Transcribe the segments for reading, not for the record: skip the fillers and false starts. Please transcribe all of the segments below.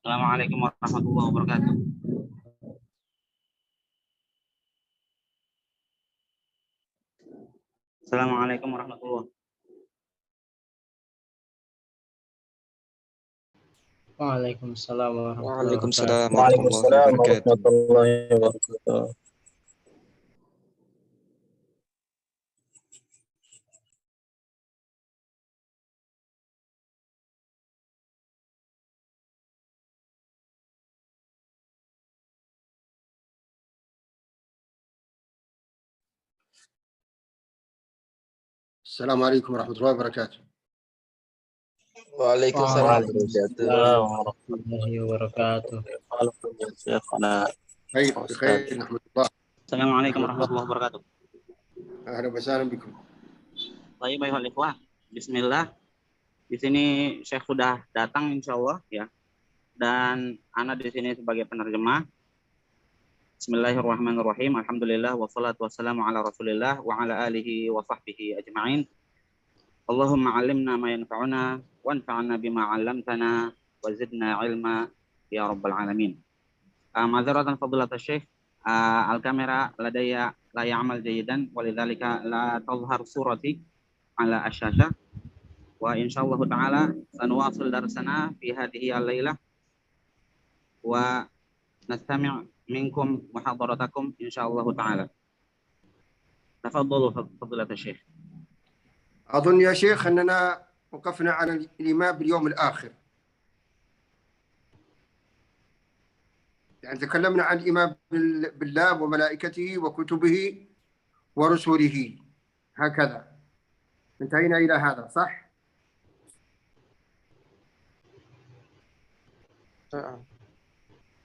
Assalamualaikum warahmatullahi wabarakatuh. Assalamualaikum warahmatullahi wabarakatuh. Waalaikumsalam warahmatullahi Waalaikumsalam wabarakatuh. warahmatullahi wabarakatuh. warahmatullahi wabarakatuh. السلام عليكم ورحمة الله وبركاته. Waalaikumsalam warahmatullahi wabarakatuh. خير بخير نحمد الله. Assalamualaikum warahmatullahi wabarakatuh. أهلا وسهلا بكم. Baik, ikhwah. Bismillah. Di sini Syekh sudah datang insya Allah ya. Dan ana di sini sebagai penerjemah. Bismillahirrahmanirrahim. Alhamdulillah wassalatu wassalamu ala Rasulillah wa ala alihi wa sahbihi ajma'in. Allahumma 'allimna ma yanfa'una wanfa'na bima 'allamtana wa zidna 'ilma ya rabbal alamin. Ma'dzaratan fadilat Syekh, al-kamera ladaya la ya'mal jayidan walidzalika la tadhhar surati ala asyashah. Wa insyaallah taala sanuwasil darsana fi hadhihi al-lailah wa nastami' minkum muhadaratakum insyaallah taala. Tafadhalu fadilat Syekh. أظن يا شيخ أننا وقفنا على الإيمان باليوم الآخر. يعني تكلمنا عن الإيمان بالله وملائكته وكتبه ورسله هكذا. انتهينا إلى هذا صح؟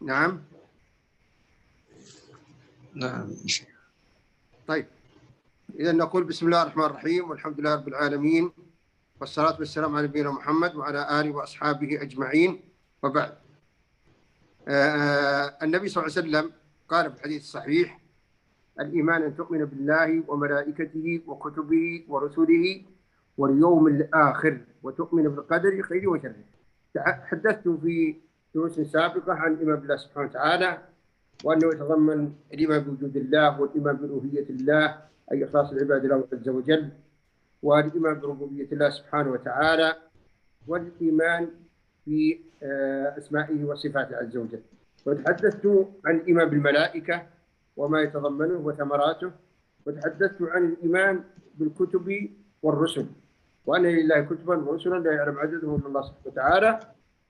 نعم. نعم. طيب. إذا نقول بسم الله الرحمن الرحيم والحمد لله رب العالمين والصلاة والسلام على نبينا محمد وعلى آله وأصحابه أجمعين وبعد. النبي صلى الله عليه وسلم قال في الحديث الصحيح: الإيمان أن تؤمن بالله وملائكته وكتبه ورسله واليوم الآخر وتؤمن بالقدر خيره وشره. تحدثت في دروس سابقة عن الإيمان بالله سبحانه وتعالى وأنه يتضمن الإيمان بوجود الله والإيمان بألوهية الله أي إخلاص العباد له عز وجل، والإيمان بربوبية الله سبحانه وتعالى، والإيمان بأسمائه وصفاته عز وجل. وتحدثت عن الإيمان بالملائكة وما يتضمنه وثمراته، وتحدثت عن الإيمان بالكتب والرسل وأن لله كتبا ورسلا لا يعلم عددهم إلا الله سبحانه وتعالى،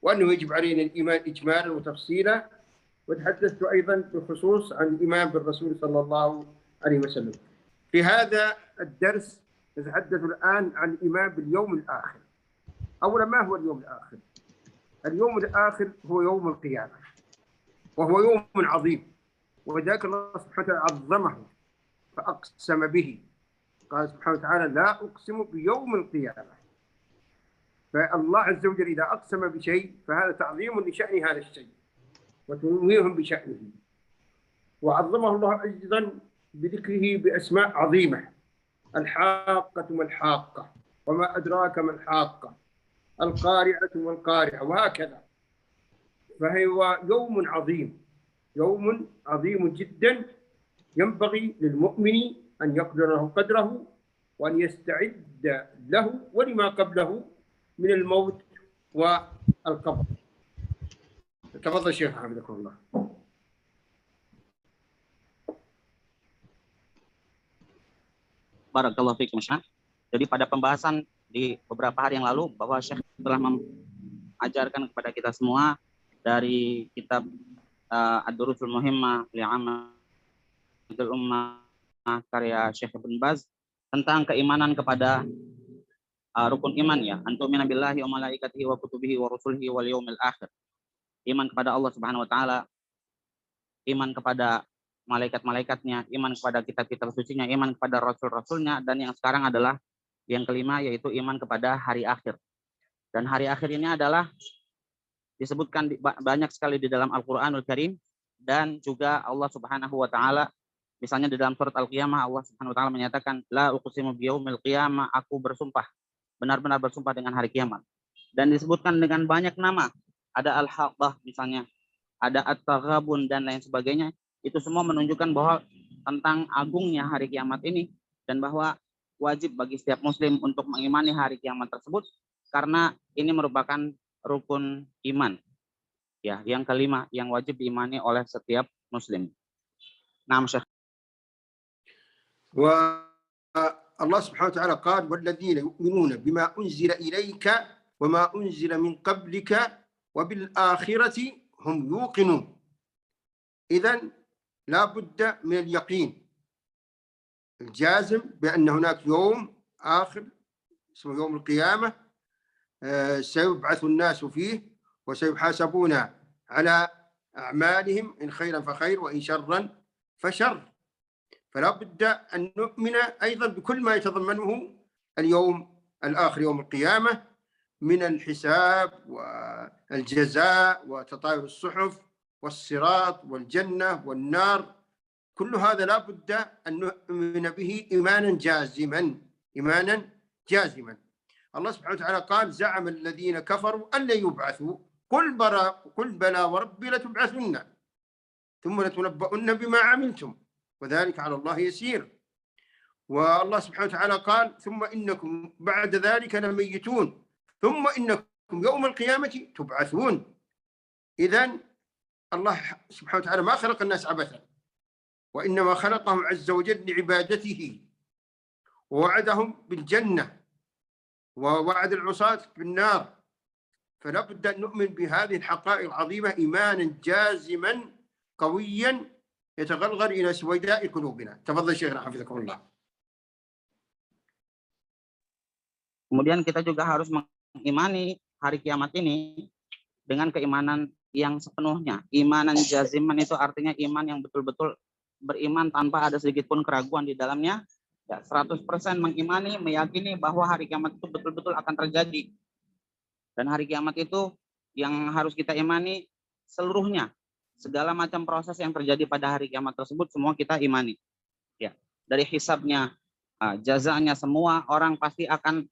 وأنه يجب علينا الإيمان إجمالا وتفصيلا. وتحدثت أيضا بخصوص عن الإيمان بالرسول صلى الله عليه وسلم. في هذا الدرس نتحدث الآن عن الإيمان باليوم الآخر. أولا، ما هو اليوم الآخر؟ اليوم الآخر هو يوم القيامة، وهو يوم عظيم، وذلك الله سبحانه وتعالى عظمه فأقسم به. قال سبحانه وتعالى: لا أقسم بيوم القيامة. فالله عز وجل إذا أقسم بشيء فهذا تعظيم لشأن هذا الشيء وتنويه بشأنه. وعظمه الله أيضا بذكره بأسماء عظيمة: الحاقة ما الحاقة، وما أدراك ما الحاقة، القارعة ما القارعة، وهكذا. فهو يوم عظيم، يوم عظيم جدا، ينبغي للمؤمن أن يقدر له قدره وأن يستعد له ولما قبله من الموت والقبر. تفضل شيخ حفظكم الله. Barakallahu fiikum Syekh. Jadi pada pembahasan di beberapa hari yang lalu bahwa Syekh telah mengajarkan kepada kita semua dari kitab Ad-Durusul Muhimmah li'ammatil ummah karya Syekh Ibn Baz tentang keimanan kepada rukun iman ya, antumina billahi wa malaikatihi wa kutubihi wa rusulihi wal yaumil akhir. Iman kepada Allah Subhanahu wa taala, iman kepada malaikat-malaikatnya, iman kepada kitab-kitab sucinya, iman kepada rasul-rasulnya, dan yang sekarang adalah yang kelima yaitu iman kepada hari akhir. Dan hari akhir ini adalah disebutkan banyak sekali di dalam Al-Qur'anul Karim, dan juga Allah Subhanahu wa taala misalnya di dalam surat Al-Qiyamah Allah Subhanahu wa taala menyatakan la uqsimu biyaumil qiyamah, aku bersumpah, benar-benar bersumpah dengan hari kiamat. Dan disebutkan dengan banyak nama ada al-haqqah misalnya, ada at-taghabun dan lain sebagainya. Itu semua menunjukkan bahwa tentang agungnya hari kiamat ini, dan bahwa wajib bagi setiap muslim untuk mengimani hari kiamat tersebut, karena ini merupakan rukun iman. Ya, yang kelima yang wajib diimani oleh setiap muslim. Naam Syekh. والله سبحانه وتعالى قال والذين يؤمنون بما أنزل إليك وما أنزل من قبلك وبالآخرة هم يوقنون. إذن لا بد من اليقين الجازم بأن هناك يوم آخر اسمه يوم القيامة سيبعث الناس فيه وسيحاسبون على أعمالهم إن خيرا فخير وإن شرا فشر. فلا بد أن نؤمن أيضا بكل ما يتضمنه اليوم الآخر يوم القيامة من الحساب والجزاء وتطاير الصحف والصراط والجنة والنار. كل هذا لا بد أن نؤمن به إيمانا جازما. الله سبحانه وتعالى قال زعم الذين كفروا أن لن يبعثوا قل بلى وربي لتبعثن ثم لتنبؤن بما عملتم وذلك على الله يسير. والله سبحانه وتعالى قال ثم إنكم بعد ذلك لميتون ثم إنكم يوم القيامة تبعثون. إذن الله سبحانه وتعالى ما خلق الناس عبثا، وإنما خلقهم عز وجل لعبادته، ووعدهم بالجنة ووعد العصاة بالنار. فلا بد أن نؤمن بهذه الحقائق العظيمة إيمانا جازما قويا يتغلغل إلى سويداء قلوبنا. تفضل شيخنا حفظكم الله. Kemudian kita juga harus mengimani hari kiamat ini dengan keimanan yang sepenuhnya. Imanan jaziman itu artinya iman yang betul-betul beriman tanpa ada sedikit pun keraguan di dalamnya. Ya, 100% mengimani, meyakini bahwa hari kiamat itu betul-betul akan terjadi. Dan hari kiamat itu yang harus kita imani seluruhnya. Segala macam proses yang terjadi pada hari kiamat tersebut semua kita imani. Ya, dari hisabnya, jazanya, semua orang pasti akan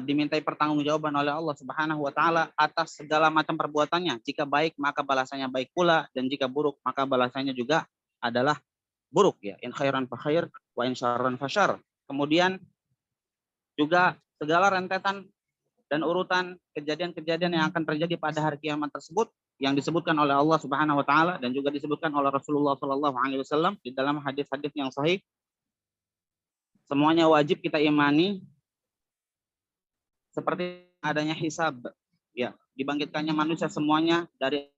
dimintai pertanggungjawaban oleh Allah Subhanahu wa taala atas segala macam perbuatannya. Jika baik maka balasannya baik pula, dan jika buruk maka balasannya juga adalah buruk, ya. In khairan fa khair wa in syarran fa syarr. Kemudian juga segala rentetan dan urutan kejadian-kejadian yang akan terjadi pada hari kiamat tersebut yang disebutkan oleh Allah Subhanahu wa taala dan juga disebutkan oleh Rasulullah sallallahu alaihi wasallam di dalam hadis-hadis yang sahih, semuanya wajib kita imani. Seperti adanya hisab, ya, dibangkitkannya manusia semuanya dari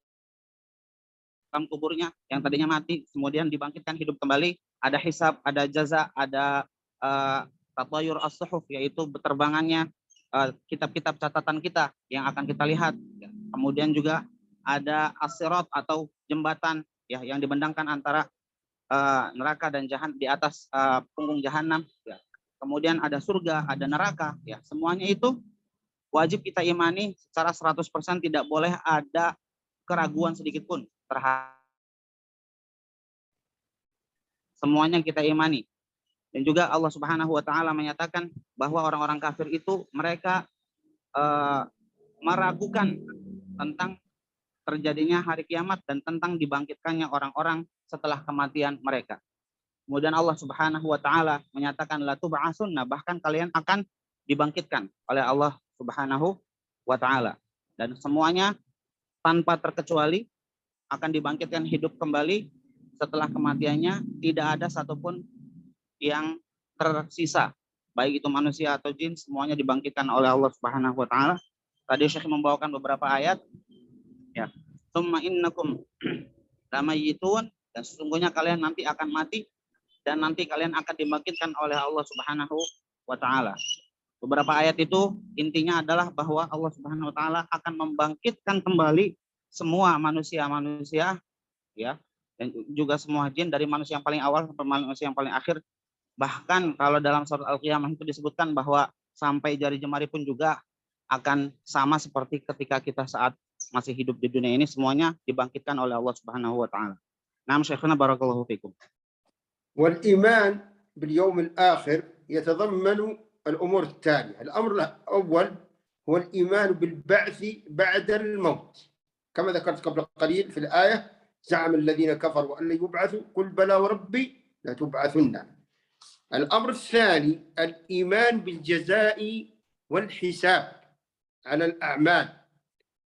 dalam kuburnya yang tadinya mati, kemudian dibangkitkan hidup kembali. Ada hisab, ada jaza, ada tatayur as-suhuf, yaitu berterbangannya kitab-kitab catatan kita yang akan kita lihat. Kemudian juga ada as-sirat atau jembatan, ya, yang dibentangkan antara neraka dan jahanam, di atas punggung jahanam, ya. Kemudian ada surga, ada neraka, ya. Semuanya itu wajib kita imani secara 100%, tidak boleh ada keraguan sedikit pun terhadap semuanya kita imani. Dan juga Allah Subhanahu wa taala menyatakan bahwa orang-orang kafir itu mereka meragukan tentang terjadinya hari kiamat dan tentang dibangkitkannya orang-orang setelah kematian mereka. Kemudian Allah Subhanahu wa taala menyatakan la tub'atsunna, bahkan kalian akan dibangkitkan oleh Allah Subhanahu wa taala. Dan semuanya tanpa terkecuali akan dibangkitkan hidup kembali setelah kematiannya, tidak ada satupun yang tersisa, baik itu manusia atau jin, semuanya dibangkitkan oleh Allah Subhanahu wa taala. Tadi Syekh membawakan beberapa ayat, ya. Tsumma innakum lamayyitun, dan sesungguhnya kalian nanti akan mati dan nanti kalian akan dibangkitkan oleh Allah Subhanahu wa taala. Beberapa ayat itu intinya adalah bahwa Allah Subhanahu wa taala akan membangkitkan kembali semua manusia-manusia, ya, dan juga semua jin, dari manusia yang paling awal sampai manusia yang paling akhir. Bahkan kalau dalam surat Al-Qiyamah itu disebutkan bahwa sampai jari jemari pun juga akan sama seperti ketika kita saat masih hidup di dunia ini, semuanya dibangkitkan oleh Allah Subhanahu wa taala. Naam Syekhana barakallahu fikum. والإيمان باليوم الآخر يتضمن الأمور التالية. الأمر الأول هو الإيمان بالبعث بعد الموت، كما ذكرت قبل قليل في الآية: زعم الذين كفروا أن لن يبعثوا قل بلى وربي لتبعثن. الأمر الثاني الإيمان بالجزاء والحساب على الأعمال.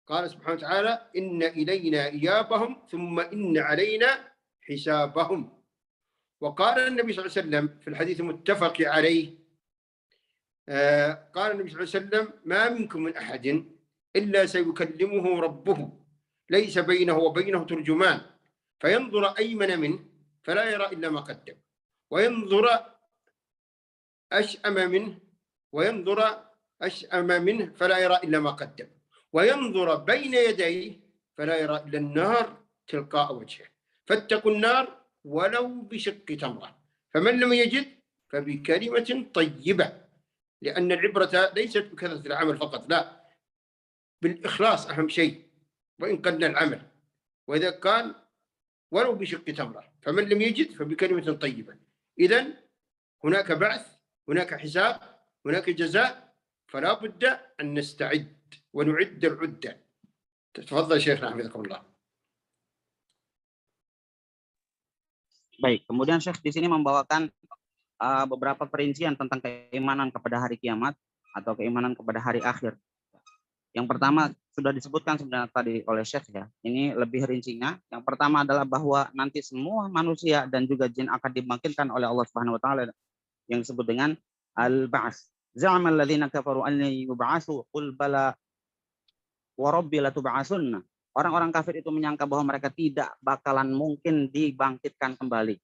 قال سبحانه وتعالى: إن إلينا إيابهم ثم إن علينا حسابهم. وقال النبي صلى الله عليه وسلم في الحديث المتفق عليه، قال النبي صلى الله عليه وسلم: ما منكم من أحد إلا سيكلمه ربه ليس بينه وبينه ترجمان فينظر أيمن منه فلا يرى إلا ما قدم، وينظر أشأم منه فلا يرى إلا ما قدم، وينظر بين يديه فلا يرى إلا النار تلقاء وجهه، فاتقوا النار ولو بشق تمرة، فمن لم يجد فبكلمة طيبة. لأن العبرة ليست بكثرة العمل فقط، لا، بالإخلاص أهم شيء وإن قلنا العمل. وإذا كان ولو بشق تمرة، فمن لم يجد فبكلمة طيبة. إذن هناك بعث، هناك حساب، هناك جزاء، فلا بد أن نستعد ونعد العدة. تفضل شيخنا حفظكم الله. Baik, kemudian Syekh di sini membawakan beberapa perincian tentang keimanan kepada hari kiamat atau keimanan kepada hari akhir. Yang pertama sudah disebutkan sebenarnya tadi oleh Syekh ya. Ini lebih rincinya. Yang pertama adalah bahwa nanti semua manusia dan juga jin akan dibangkitkan oleh Allah Subhanahu wa taala yang disebut dengan al-ba'ts. Za'ama alladziina kafaru an yub'atsu qul bala wa rabbi latub'atsunna. Orang-orang kafir itu menyangka bahwa mereka tidak bakalan mungkin dibangkitkan kembali.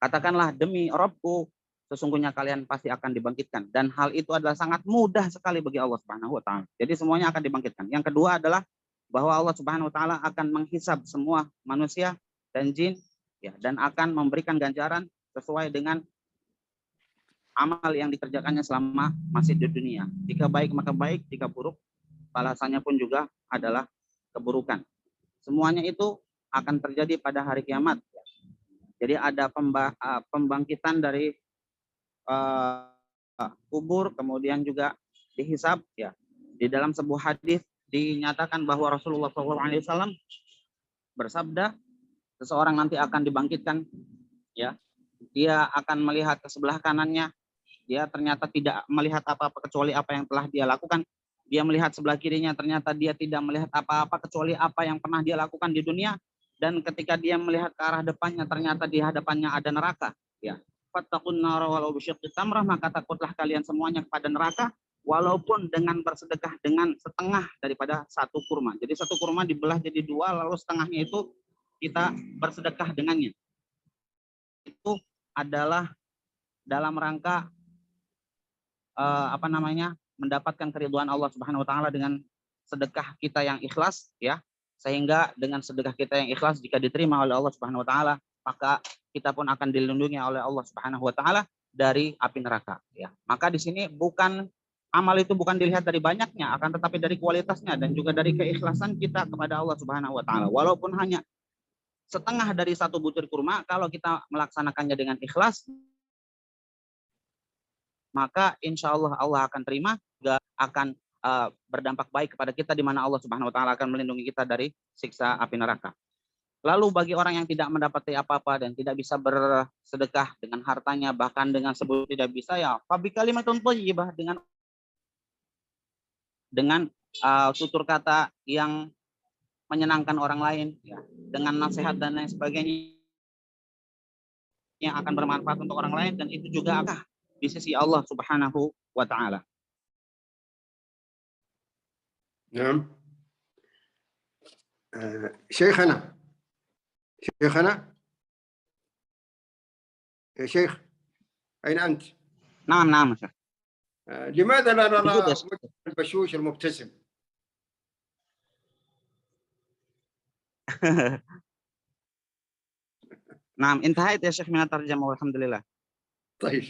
Katakanlah, demi Rabbku, sesungguhnya kalian pasti akan dibangkitkan. Dan hal itu adalah sangat mudah sekali bagi Allah Subhanahu wa taala. Jadi semuanya akan dibangkitkan. Yang kedua adalah bahwa Allah Subhanahu wa taala akan menghisab semua manusia dan jin ya, dan akan memberikan ganjaran sesuai dengan amal yang dikerjakannya selama masih di dunia. Jika baik maka baik, jika buruk balasannya pun juga adalah keburukan. Semuanya itu akan terjadi pada hari kiamat. Jadi ada pembangkitan dari kubur, kemudian juga dihisab ya. Di dalam sebuah hadis dinyatakan bahwa Rasulullah SAW bersabda, seseorang nanti akan dibangkitkan ya. Dia akan melihat ke sebelah kanannya, dia ternyata tidak melihat apa-apa kecuali apa yang telah dia lakukan. Dia melihat sebelah kirinya, ternyata dia tidak melihat apa-apa kecuali apa yang pernah dia lakukan di dunia. Dan ketika dia melihat ke arah depannya, ternyata di hadapannya ada neraka. Ya, fattaqun nar walau bisyiqqi tamrah, maka takutlah kalian semuanya kepada neraka, walaupun dengan bersedekah dengan setengah daripada satu kurma. Jadi satu kurma dibelah jadi dua, lalu setengahnya itu kita bersedekah dengannya. Itu adalah dalam rangka mendapatkan keridhaan Allah Subhanahu wa taala dengan sedekah kita yang ikhlas ya, sehingga dengan sedekah kita yang ikhlas jika diterima oleh Allah Subhanahu wa taala, maka kita pun akan dilindungi oleh Allah Subhanahu wa taala dari api neraka ya. Maka di sini bukan amal itu bukan dilihat dari banyaknya, akan tetapi dari kualitasnya dan juga dari keikhlasan kita kepada Allah Subhanahu wa taala. Walaupun hanya setengah dari satu butir kurma, kalau kita melaksanakannya dengan ikhlas, maka insya Allah Allah akan terima, juga akan berdampak baik kepada kita, di mana Allah Subhanahu wa taala akan melindungi kita dari siksa api neraka. Lalu bagi orang yang tidak mendapati apa-apa dan tidak bisa bersedekah dengan hartanya, bahkan dengan sebut tidak bisa, ya fabi kalimatun thayyibah, dengan tutur kata yang menyenangkan orang lain ya, dengan nasihat dan lain sebagainya yang akan bermanfaat untuk orang lain, dan itu juga akan di sisi Allah Subhanahu wa taala. نعم. شيخنا يا شيخ، أين أنت؟ نعم شيخ. لماذا لا نرى وجه البشوش المبتسم؟ نعم انتهيت يا شيخ من الترجمة والحمد لله. طيب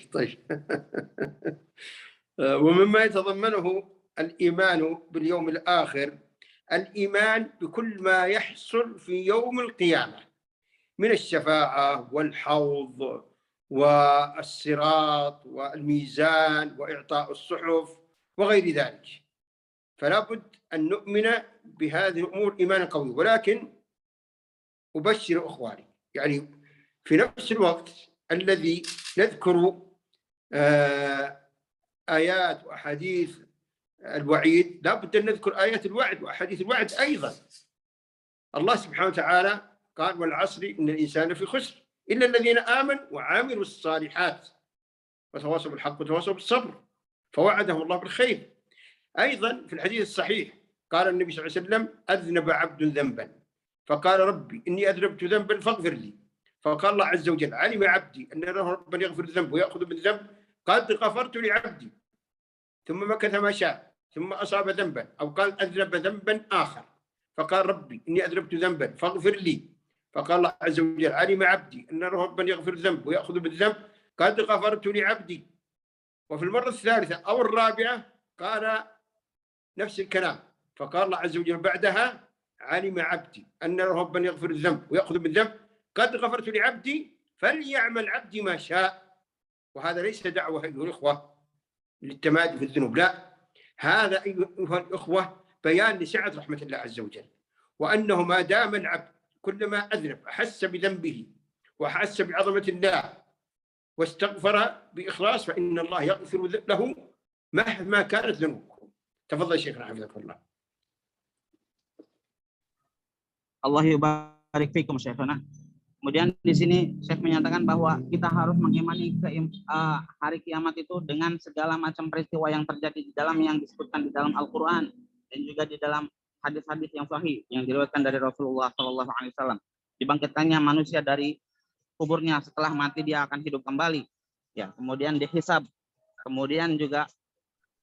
ومما يتضمنه الإيمان باليوم الآخر الإيمان بكل ما يحصل في يوم القيامة من الشفاعة والحوض والصراط والميزان وإعطاء الصحف وغير ذلك. فلا بد أن نؤمن بهذه الأمور إيمانا قوي. ولكن أبشر إخواني، يعني في نفس الوقت الذي نذكر آيات وأحاديث الوعيد، لا بد أن نذكر آيات الوعد وأحاديث الوعد أيضا. الله سبحانه وتعالى قال: والعصر إن الإنسان في خسر إلا الذين آمنوا وعملوا الصالحات وتواصوا بالحق وتواصوا بالصبر فوعدهم الله بالخير. أيضا في الحديث الصحيح قال النبي صلى الله عليه وسلم: أذنب عبد ذنبا فقال: ربي إني أذنبت ذنبا فاغفر لي. فقال الله عز وجل: علم عبدي أن له ربا يغفر الذنب ويأخذ بالذنب قد غفرت لعبدي. ثم مكث ما شاء ثم أصاب ذنبا، أو قال أذنب ذنبا آخر فقال: ربي إني أذنبت ذنبا فاغفر لي. فقال الله عز وجل: علم عبدي أن له ربا يغفر الذنب ويأخذ بالذنب قد غفرت لعبدي. وفي المرة الثالثة أو الرابعة قال نفس الكلام، فقال الله عز وجل بعدها: علم عبدي أن له ربا يغفر الذنب ويأخذ بالذنب قد غفرت لعبدي فليعمل عبدي ما شاء. وهذا ليس دعوة أيها الإخوة للتمادي في الذنوب، لا، هذا أيها الإخوة بيان لسعة رحمة الله عز وجل، وأنه ما دام العبد كلما أذنب أحس بذنبه وأحس بعظمة الله واستغفر بإخلاص فإن الله يغفر له مهما كانت ذنوبه. تفضل شيخنا حفظك الله. Allah yubarik fikum Syekhana. Kemudian di sini Syekh menyatakan bahwa kita harus mengimani hari kiamat itu dengan segala macam peristiwa yang terjadi di dalam yang disebutkan di dalam Al-Qur'an dan juga di dalam hadis-hadis yang sahih yang diriwayatkan dari Rasulullah SAW. Dibangkitkannya manusia dari kuburnya setelah mati, dia akan hidup kembali. Ya, kemudian dihisab. Kemudian juga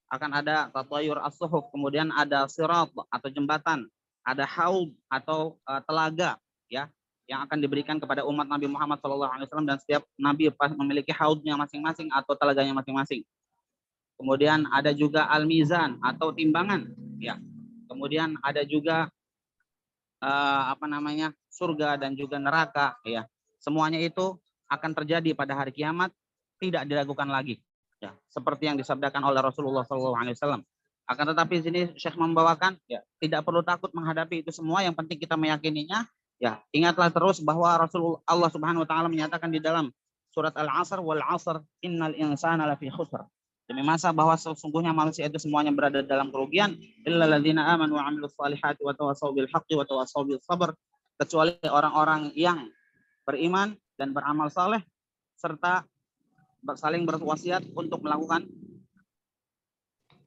akan ada tatayur as-suhuf, kemudian ada sirat atau jembatan, ada haud atau telaga, ya, yang akan diberikan kepada umat Nabi Muhammad SAW, dan setiap nabi memiliki haudnya masing-masing atau telaganya masing-masing. Kemudian ada juga al-mizan atau timbangan, ya. Kemudian ada juga surga dan juga neraka, ya. Semuanya itu akan terjadi pada hari kiamat, tidak diragukan lagi, ya, seperti yang disabdakan oleh Rasulullah SAW. Akan tetapi di sini Syekh membawakan, ya, tidak perlu takut menghadapi itu semua, yang penting kita meyakininya. Ya, ingatlah terus bahwa Allah Subhanahu wa taala menyatakan di dalam surat Al-Asr, wal 'asr innal insana lafi khusr. Demi masa bahwa sesungguhnya manusia itu semuanya berada dalam kerugian, illal ladzina amanu wa 'amilus salihati wa tawassaw bil haqqi wa tawassaw bis sabr, kecuali orang-orang yang beriman dan beramal saleh serta saling berwasiat untuk melakukan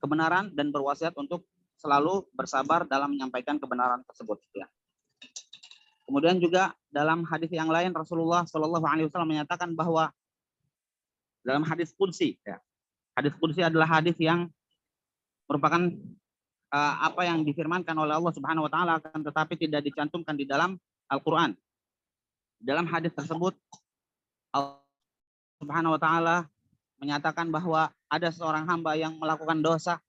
kebenaran dan berwasiat untuk selalu bersabar dalam menyampaikan kebenaran tersebut, ya. Kemudian juga dalam hadis yang lain Rasulullah SAW menyatakan bahwa dalam hadis qudsi, ya, hadis qudsi adalah hadis yang merupakan apa yang difirmankan oleh Allah Subhanahu wa taala, akan tetapi tidak dicantumkan di dalam Al-Qur'an. Dalam hadis tersebut Allah Subhanahu wa taala menyatakan bahwa ada seorang hamba yang melakukan dosa,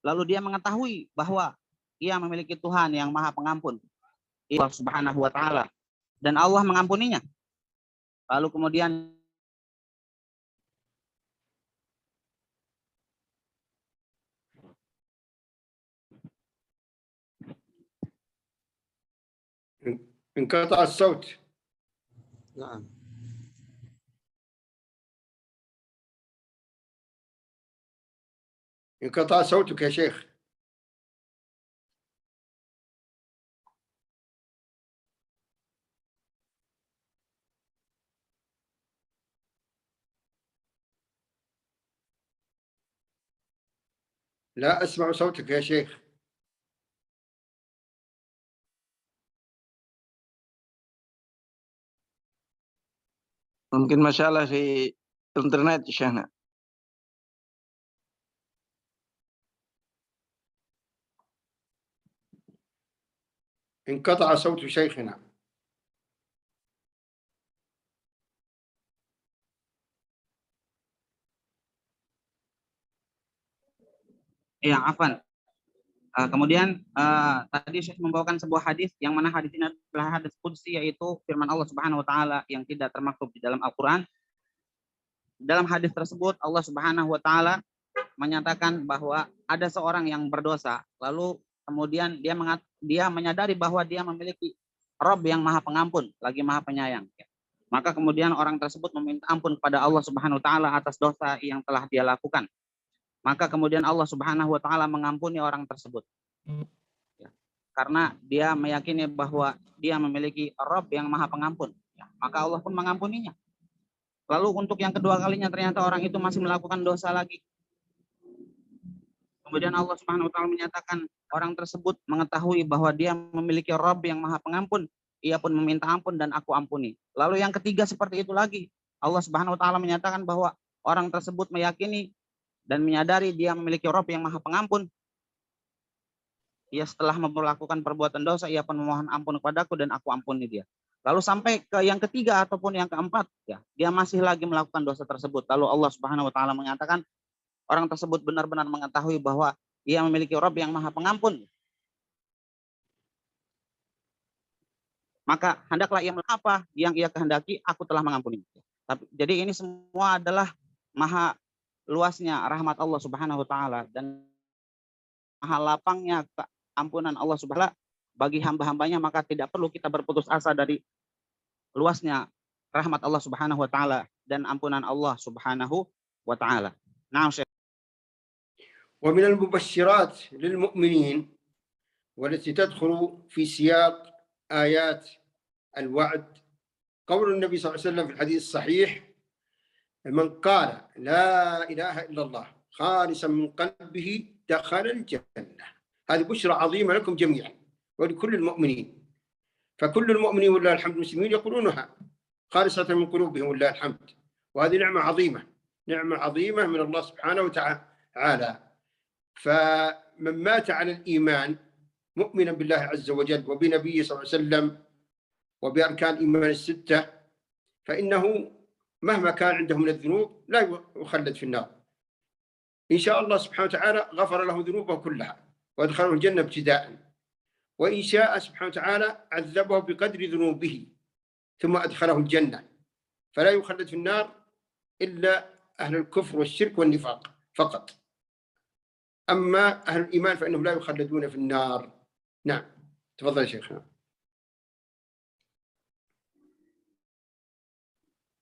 lalu dia mengetahui bahwa ia memiliki Tuhan yang Maha Pengampun, Allah Subhanahu wa taala, dan Allah mengampuninya. Lalu kemudian انقطع الصوت. نعم. انقطع صوتك يا شيخ. لا أسمع صوتك يا شيخ. ممكن masalah في internet Syahna. انقطع صوت شيخنا. ya, afan. Kemudian tadi Syekh membawakan sebuah hadis yang mana hadis ini adalah hadis qudsi, yaitu firman Allah Subhanahu wa taala yang tidak termaktub di dalam Al-Qur'an. Dalam hadis tersebut Allah Subhanahu wa taala menyatakan bahwa ada seorang yang berdosa, lalu kemudian dia menyadari bahwa dia memiliki Rabb yang Maha Pengampun, lagi Maha Penyayang. Maka kemudian orang tersebut meminta ampun kepada Allah Subhanahu wa taala atas dosa yang telah dia lakukan. Maka kemudian Allah Subhanahu wa taala mengampuni orang tersebut. Ya. Karena dia meyakini bahwa dia memiliki Rabb yang Maha Pengampun. Ya. Maka Allah pun mengampuninya. Lalu untuk yang kedua kalinya ternyata orang itu masih melakukan dosa lagi. Kemudian Allah Subhanahu wa taala menyatakan orang tersebut mengetahui bahwa dia memiliki Rabb yang Maha Pengampun. Ia pun meminta ampun dan aku ampuni. Lalu yang ketiga seperti itu lagi. Allah Subhanahu wa taala menyatakan bahwa orang tersebut meyakini dan menyadari dia memiliki Rabb yang Maha Pengampun. Ia setelah melakukan perbuatan dosa, ia pun memohon ampun kepadaku dan aku ampuni dia. Lalu sampai ke yang ketiga ataupun yang keempat, ya, dia masih lagi melakukan dosa tersebut. Lalu Allah Subhanahu wa taala menyatakan orang tersebut benar-benar mengetahui bahwa ia memiliki Rabb yang Maha Pengampun. Maka hendaklah ia melakukan apa yang ia kehendaki, aku telah mengampuni. Jadi ini semua adalah maha luasnya rahmat Allah Subhanahu wa taala dan maha lapangnya keampunan Allah Subhanahu wa taala bagi hamba-hambanya, maka tidak perlu kita berputus asa dari luasnya rahmat Allah Subhanahu wa taala dan ampunan Allah Subhanahu wa taala. Naam, Syekh. ومن المبشرات للمؤمنين والتي تدخل في سياق آيات الوعد قول النبي صلى الله عليه وسلم في الحديث الصحيح من قال لا إله إلا الله خالصا من قلبه دخل الجنة. هذه بشرى عظيمة لكم جميعا ولكل المؤمنين، فكل المؤمنين ولله الحمد المسلمين يقولونها خالصة من قلوبهم ولله الحمد، وهذه نعمة عظيمة، نعمة عظيمة من الله سبحانه وتعالى. فمن مات على الإيمان مؤمنا بالله عز وجل وبنبيه صلى الله عليه وسلم وبأركان الإيمان الستة فإنه مهما كان عنده من الذنوب لا يخلد في النار. إن شاء الله سبحانه وتعالى غفر له ذنوبه كلها وأدخله الجنة ابتداء، وإن شاء سبحانه وتعالى عذبه بقدر ذنوبه ثم أدخله الجنة، فلا يخلد في النار إلا أهل الكفر والشرك والنفاق فقط. أما أهل الإيمان فإنهم لا يخلدون في النار. نعم، تفضل شيخنا.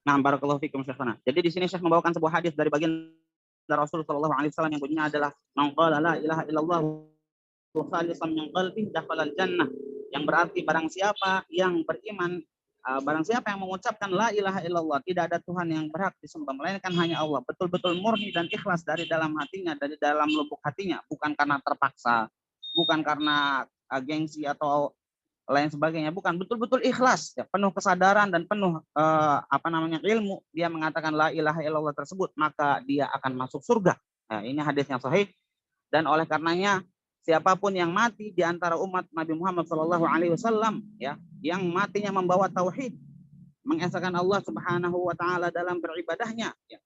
Nah, barakallahu fikum Syekhana. Jadi di sini Syekh membawakan sebuah hadis dari baginda Rasul sallallahu alaihi wasallam yang bunyinya adalah man qala la ilaha illallah khalisan min qalbihi dakhala al-jannah, yang berarti barang siapa yang beriman, barang siapa yang mengucapkan la ilaha illallah, tidak ada Tuhan yang berhak disembah melainkan hanya Allah, betul-betul murni dan ikhlas dari dalam hatinya, dari dalam lubuk hatinya, bukan karena terpaksa, bukan karena gengsi atau lain sebagainya, bukan, betul-betul ikhlas, ya, penuh kesadaran dan penuh ilmu, dia mengatakan la ilaha illallah tersebut, maka dia akan masuk surga. Nah, ini hadis yang sahih. Dan oleh karenanya siapapun yang mati di antara umat Nabi Muhammad SAW, ya, yang matinya membawa tauhid, mengesahkan Allah Subhanahu wa taala dalam beribadahnya, ya,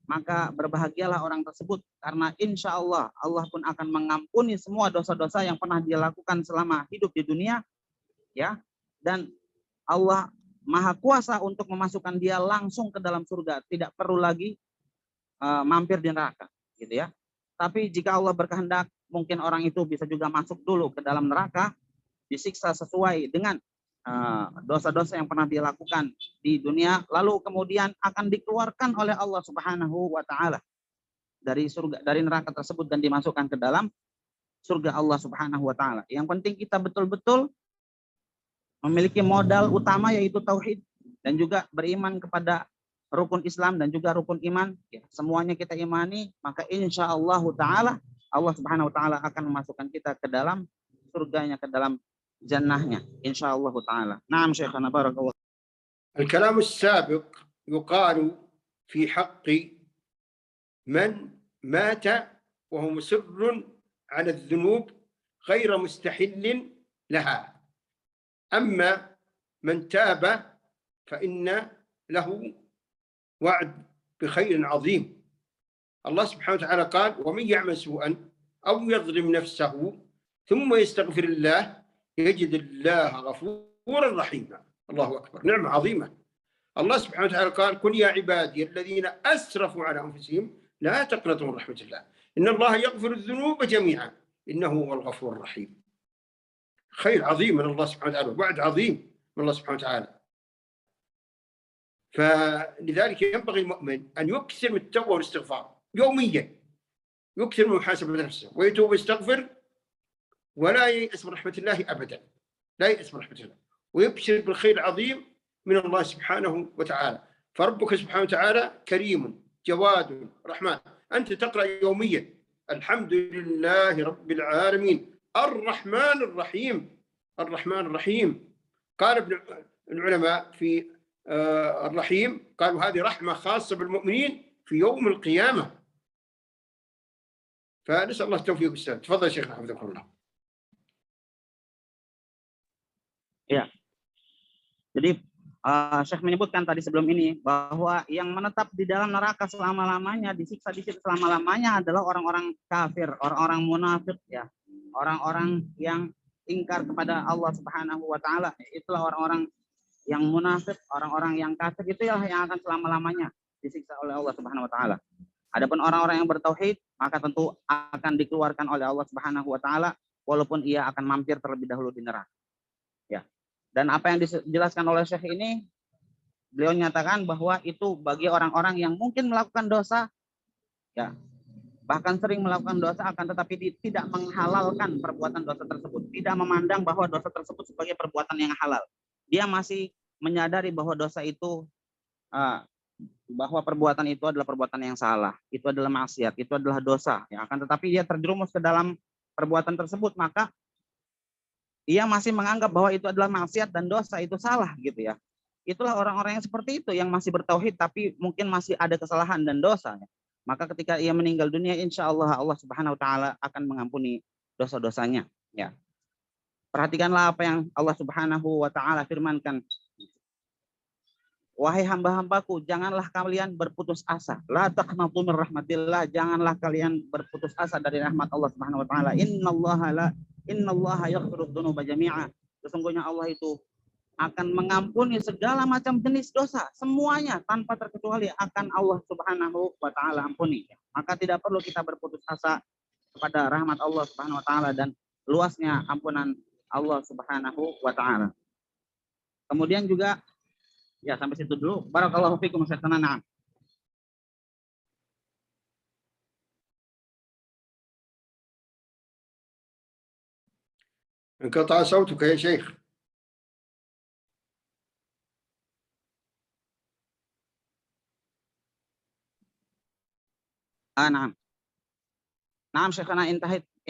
maka berbahagialah orang tersebut, karena insya Allah Allah pun akan mengampuni semua dosa-dosa yang pernah dia lakukan selama hidup di dunia, ya, dan Allah Maha Kuasa untuk memasukkan dia langsung ke dalam surga, tidak perlu lagi mampir di neraka, gitu ya. Tapi jika Allah berkehendak, mungkin orang itu bisa juga masuk dulu ke dalam neraka, disiksa sesuai dengan dosa-dosa yang pernah dia lakukan di dunia, lalu kemudian akan dikeluarkan oleh Allah Subhanahu wa taala dari surga, dari neraka tersebut, dan dimasukkan ke dalam surga Allah Subhanahu wa taala. Yang penting kita betul-betul memiliki modal utama, yaitu tauhid, dan juga beriman kepada rukun Islam dan juga rukun iman, ya, semuanya kita imani, maka insya Allah taala Allah Subhanahu wa taala akan memasukkan kita ke dalam surganya, ke dalam jannahnya, insya Allah taala. Naam Syekhana, barakallah. الكلام السابق يقال في حق من مات وهو مصر على الذنوب غير مستحل لها، أما من تاب فإن له وعد بخير عظيم. الله سبحانه وتعالى قال ومن يعمل سوءا أو يظلم نفسه ثم يستغفر الله يجد الله غفورا رحيما. الله أكبر، نعمة عظيمة. الله سبحانه وتعالى قال قل يا عبادي الذين أسرفوا على أنفسهم لا تقنطوا من رحمة الله إن الله يغفر الذنوب جميعا إنه هو الغفور الرحيم. خير عظيم من الله سبحانه وتعالى، وعد عظيم من الله سبحانه وتعالى. فلذلك ينبغي المؤمن أن يكثر من التوبة والاستغفار يوميا، يكثر من محاسبة نفسه ويتوب ويستغفر، ولا ييأس من رحمة الله أبدا، لا ييأس من رحمة الله، ويبشر بالخير العظيم من الله سبحانه وتعالى. فربك سبحانه وتعالى كريم جواد رحمن. أنت تقرأ يوميا الحمد لله رب العالمين الرحمن الرحيم، الرحمن الرحيم. قال ابن العلماء في الرحيم قالوا هذه رحمة خاصة بالمؤمنين في يوم القيامة. فنسأل الله التوفيق والسلام. تفضل شيخنا حفظكم الله. Ya, jadi Syekh menyebutkan tadi sebelum ini bahwa yang menetap di dalam neraka selama-lamanya, disiksa di situ selama-lamanya adalah orang-orang kafir, orang-orang munafik, ya, orang-orang yang ingkar kepada Allah Subhanahu wa taala. Itulah orang-orang yang munafik, orang-orang yang kafir, itu yang akan selama-lamanya disiksa oleh Allah Subhanahu wa taala. Adapun orang-orang yang bertauhid, maka tentu akan dikeluarkan oleh Allah Subhanahu wa taala walaupun ia akan mampir terlebih dahulu di neraka. Ya. Dan apa yang dijelaskan oleh Syekh ini, beliau nyatakan bahwa itu bagi orang-orang yang mungkin melakukan dosa, ya, bahkan sering melakukan dosa, akan tetapi tidak menghalalkan perbuatan dosa tersebut, tidak memandang bahwa dosa tersebut sebagai perbuatan yang halal. Dia masih menyadari bahwa dosa itu, bahwa perbuatan itu adalah perbuatan yang salah, itu adalah maksiat, itu adalah dosa. Ya, akan tetapi dia terjerumus ke dalam perbuatan tersebut, maka ia masih menganggap bahwa itu adalah maksiat dan dosa itu salah, gitu ya. Itulah orang-orang yang seperti itu, yang masih bertauhid tapi mungkin masih ada kesalahan dan dosa. Maka ketika ia meninggal dunia, insya Allah Allah Subhanahu wa taala akan mengampuni dosa-dosanya. Ya. Perhatikanlah apa yang Allah Subhanahu wa taala firmankan. Wahai hamba-hambaku, janganlah kalian berputus asa. La taqnatu min rahmatillah, janganlah kalian berputus asa dari rahmat Allah Subhanahu wa taala. Innallaha yaghfiru dzunuba jami'a. Sesungguhnya Allah itu akan mengampuni segala macam jenis dosa, semuanya tanpa terkecuali akan Allah Subhanahu wa taala ampuni. Maka tidak perlu kita berputus asa kepada rahmat Allah Subhanahu wa taala dan luasnya ampunan Allah Subhanahu wa taala. Kemudian juga, ya, sampai situ dulu. Barakallahu fikum Syekhana. Na'am. انقطع صوتك يا شيخ. نعم. نعم شيخنا،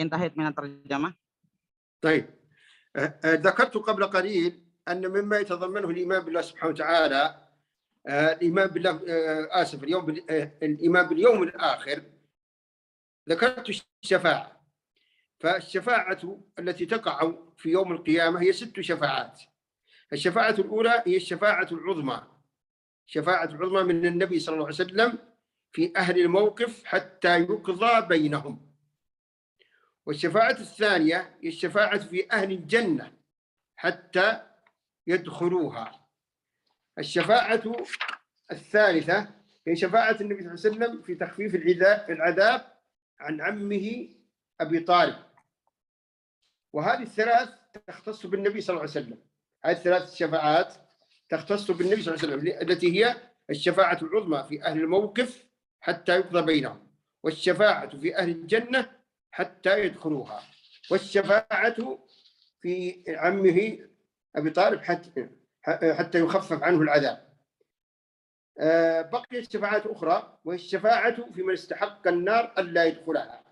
انتهت من الترجمة. طيب، ذكرت قبل قليل أن مما يتضمنه الإيمان بالله سبحانه وتعالى الإيمان بالله الإيمان باليوم الآخر. ذكرت الشفاعة. فالشفاعة التي تقع في يوم القيامة هي 6 شفاعات. الشفاعة الأولى هي الشفاعة العظمى، شفاعة العظمى من النبي صلى الله عليه وسلم في أهل الموقف حتى يقضى بينهم. والشفاعة الثانية هي الشفاعة في أهل الجنة حتى يدخلوها. الشفاعة الثالثة هي شفاعة النبي صلى الله عليه وسلم في تخفيف العذاب عن عمه أبي طالب. وهذه الثلاث تختص بالنبي صلى الله عليه وسلم. هذه الثلاث شفاعات تختص بالنبي صلى الله عليه وسلم، التي هي الشفاعة العظمى في أهل الموقف حتى يقضى بينهم، والشفاعة في أهل الجنة حتى يدخلوها، والشفاعة في عمه أبي طالب حتى يخفف عنه العذاب. بقيت شفاعات أخرى، وهي الشفاعة في من استحق النار ألا يدخلها،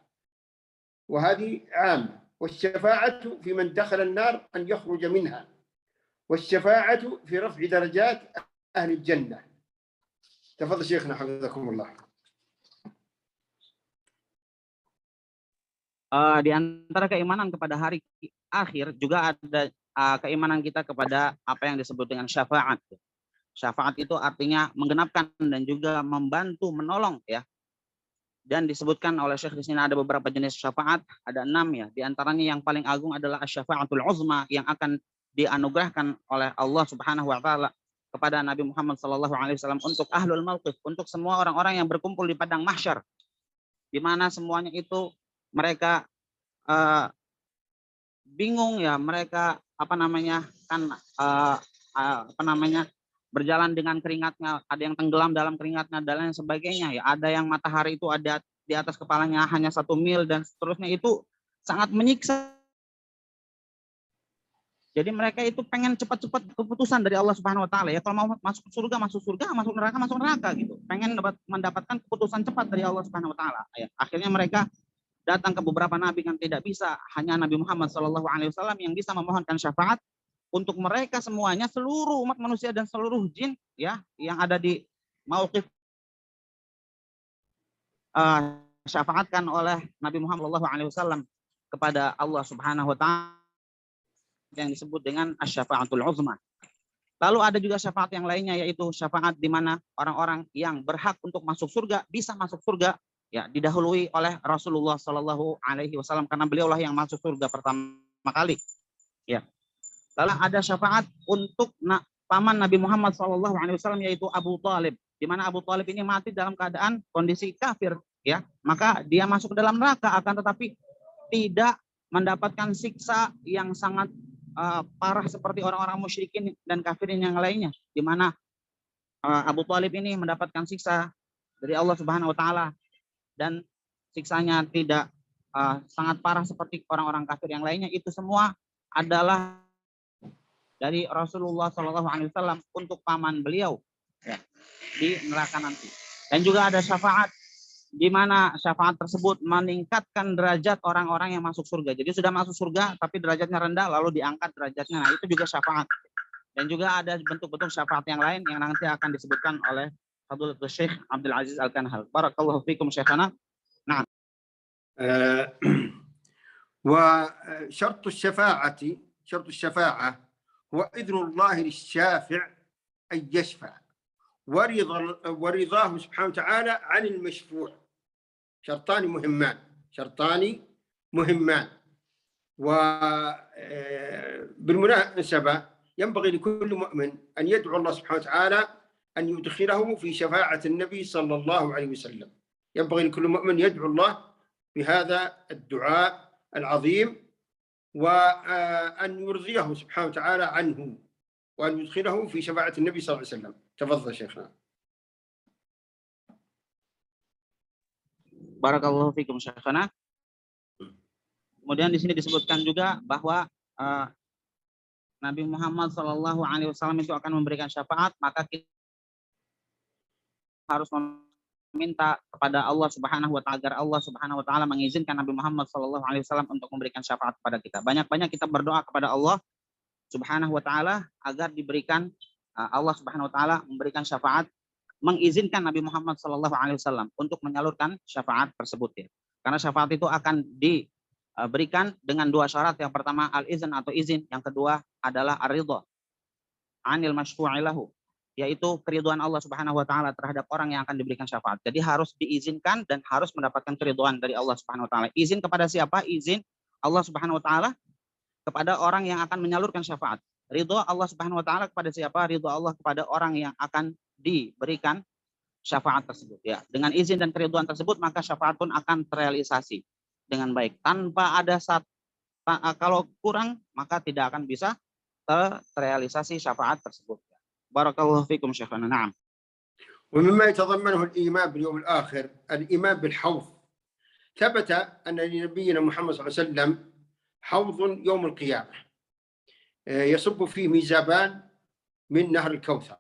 وهذه عامة. والشفاعة في من دخل النار أن يخرج منها، والشفاعة في رفع درجات أهل الجنة. تفضل شيخنا حفظكم الله. Di antara keimanan kepada hari akhir juga ada keimanan kita kepada apa yang disebut dengan syafaat. Syafaat itu artinya menggenapkan dan juga membantu, menolong, ya. Dan disebutkan oleh Syekh di sini ada beberapa jenis syafaat, ada 6, ya. Di antaranya yang paling agung adalah syafaatul uzma yang akan dianugerahkan oleh Allah Subhanahu wa taala kepada Nabi Muhammad sallallahu alaihi wasallam untuk ahlul mauqif, untuk semua orang-orang yang berkumpul di padang mahsyar. di mana semuanya itu mereka bingung ya, mereka berjalan dengan keringatnya, ada yang tenggelam dalam keringatnya dan lain sebagainya ya, ada yang matahari itu ada di atas kepalanya hanya 1 mil dan seterusnya, itu sangat menyiksa. Jadi mereka itu pengen cepat-cepat keputusan dari Allah Subhanahu wa taala ya, kalau mau masuk surga masuk surga, masuk neraka gitu. Pengen mendapatkan keputusan cepat dari Allah Subhanahu wa taala ya. Akhirnya mereka datang ke beberapa nabi yang tidak bisa, hanya Nabi Muhammad SAW yang bisa memohonkan syafaat untuk mereka semuanya, seluruh umat manusia dan seluruh jin ya yang ada di mauqif syafaatkan oleh Nabi Muhammad SAW kepada Allah Subhanahu wa taala yang disebut dengan asy-syafa'atul uzma. Lalu ada juga syafaat yang lainnya, yaitu syafaat di mana orang-orang yang berhak untuk masuk surga bisa masuk surga ya, didahului oleh Rasulullah Shallallahu alaihi wasallam karena beliaulah yang masuk surga pertama kali ya. Lalu ada syafaat untuk paman Nabi Muhammad Shallallahu alaihi wasallam, yaitu Abu Thalib, di mana Abu Thalib ini mati dalam keadaan kondisi kafir ya, maka dia masuk ke dalam neraka, akan tetapi tidak mendapatkan siksa yang sangat parah seperti orang-orang musyrikin dan kafirin yang lainnya, di mana Abu Thalib ini mendapatkan siksa dari Allah Subhanahu wa taala dan siksanya tidak sangat parah seperti orang-orang kafir yang lainnya. Itu semua adalah dari Rasulullah SAW untuk paman beliau ya, di neraka nanti. Dan juga ada syafaat di mana syafaat tersebut meningkatkan derajat orang-orang yang masuk surga. Jadi sudah masuk surga tapi derajatnya rendah, lalu diangkat derajatnya. Nah, itu juga syafaat. Dan juga ada bentuk-bentuk syafaat yang lain yang nanti akan disebutkan oleh Fadilatul Syekh Abdul Aziz Al-Kanhal. Barakallahu fikum Syekhana. Nah. وشرط الشفاعة هو إذن الله للشافع أن يشفع ورضاه سبحانه وتعالى عن المشفوع. شرطان مهمان. وبالمناسبة ينبغي لكل مؤمن أن يدعو الله سبحانه وتعالى أن يدخله في شفاعة النبي صلى الله عليه وسلم. ينبغي لكل مؤمن يدعو الله بهذا الدعاء العظيم وأن يرضيه سبحانه وتعالى عنه وأن يدخله في شفاعة النبي صلى الله عليه وسلم. تفضل شيخنا. Barakallahu fikum Syekhana. Kemudian di sini disebutkan juga bahwa Nabi Muhammad SAW itu akan memberikan syafaat, maka kita harus meminta kepada Allah Subhanahu wa taala agar Allah Subhanahu wa taala mengizinkan Nabi Muhammad SAW untuk memberikan syafaat kepada kita. Banyak-banyak kita berdoa kepada Allah Subhanahu wa taala agar diberikan Allah Subhanahu wa taala memberikan syafaat, mengizinkan Nabi Muhammad SAW untuk menyalurkan syafaat tersebut ya. Karena syafaat itu akan diberikan dengan 2 syarat. Yang pertama al-izn atau izin, yang kedua adalah ar-ridha anil masyfu'i lahu, yaitu keridhaan Allah Subhanahu wa taala terhadap orang yang akan diberikan syafaat. Jadi harus diizinkan dan harus mendapatkan keridhaan dari Allah Subhanahu wa taala. Izin kepada siapa? Izin Allah Subhanahu wa taala kepada orang yang akan menyalurkan syafaat. Ridha Allah Subhanahu wa taala kepada siapa? Ridha Allah kepada orang yang akan diberikan syafaat tersebut ya. Dengan izin dan keridhaan tersebut maka syafaat pun akan terrealisasi dengan baik. Tanpa ada kalau kurang maka tidak akan bisa terrealisasi syafaat tersebut. Barakallahu fikum Syekhana. Naam. ومما يتضمنه الإيمان باليوم الآخر الإيمان بالحوض. ثبت أن لنبينا محمد صلى الله عليه وسلم حوض يوم القيامة يصب فيه ميزابان من نهر الكوثر.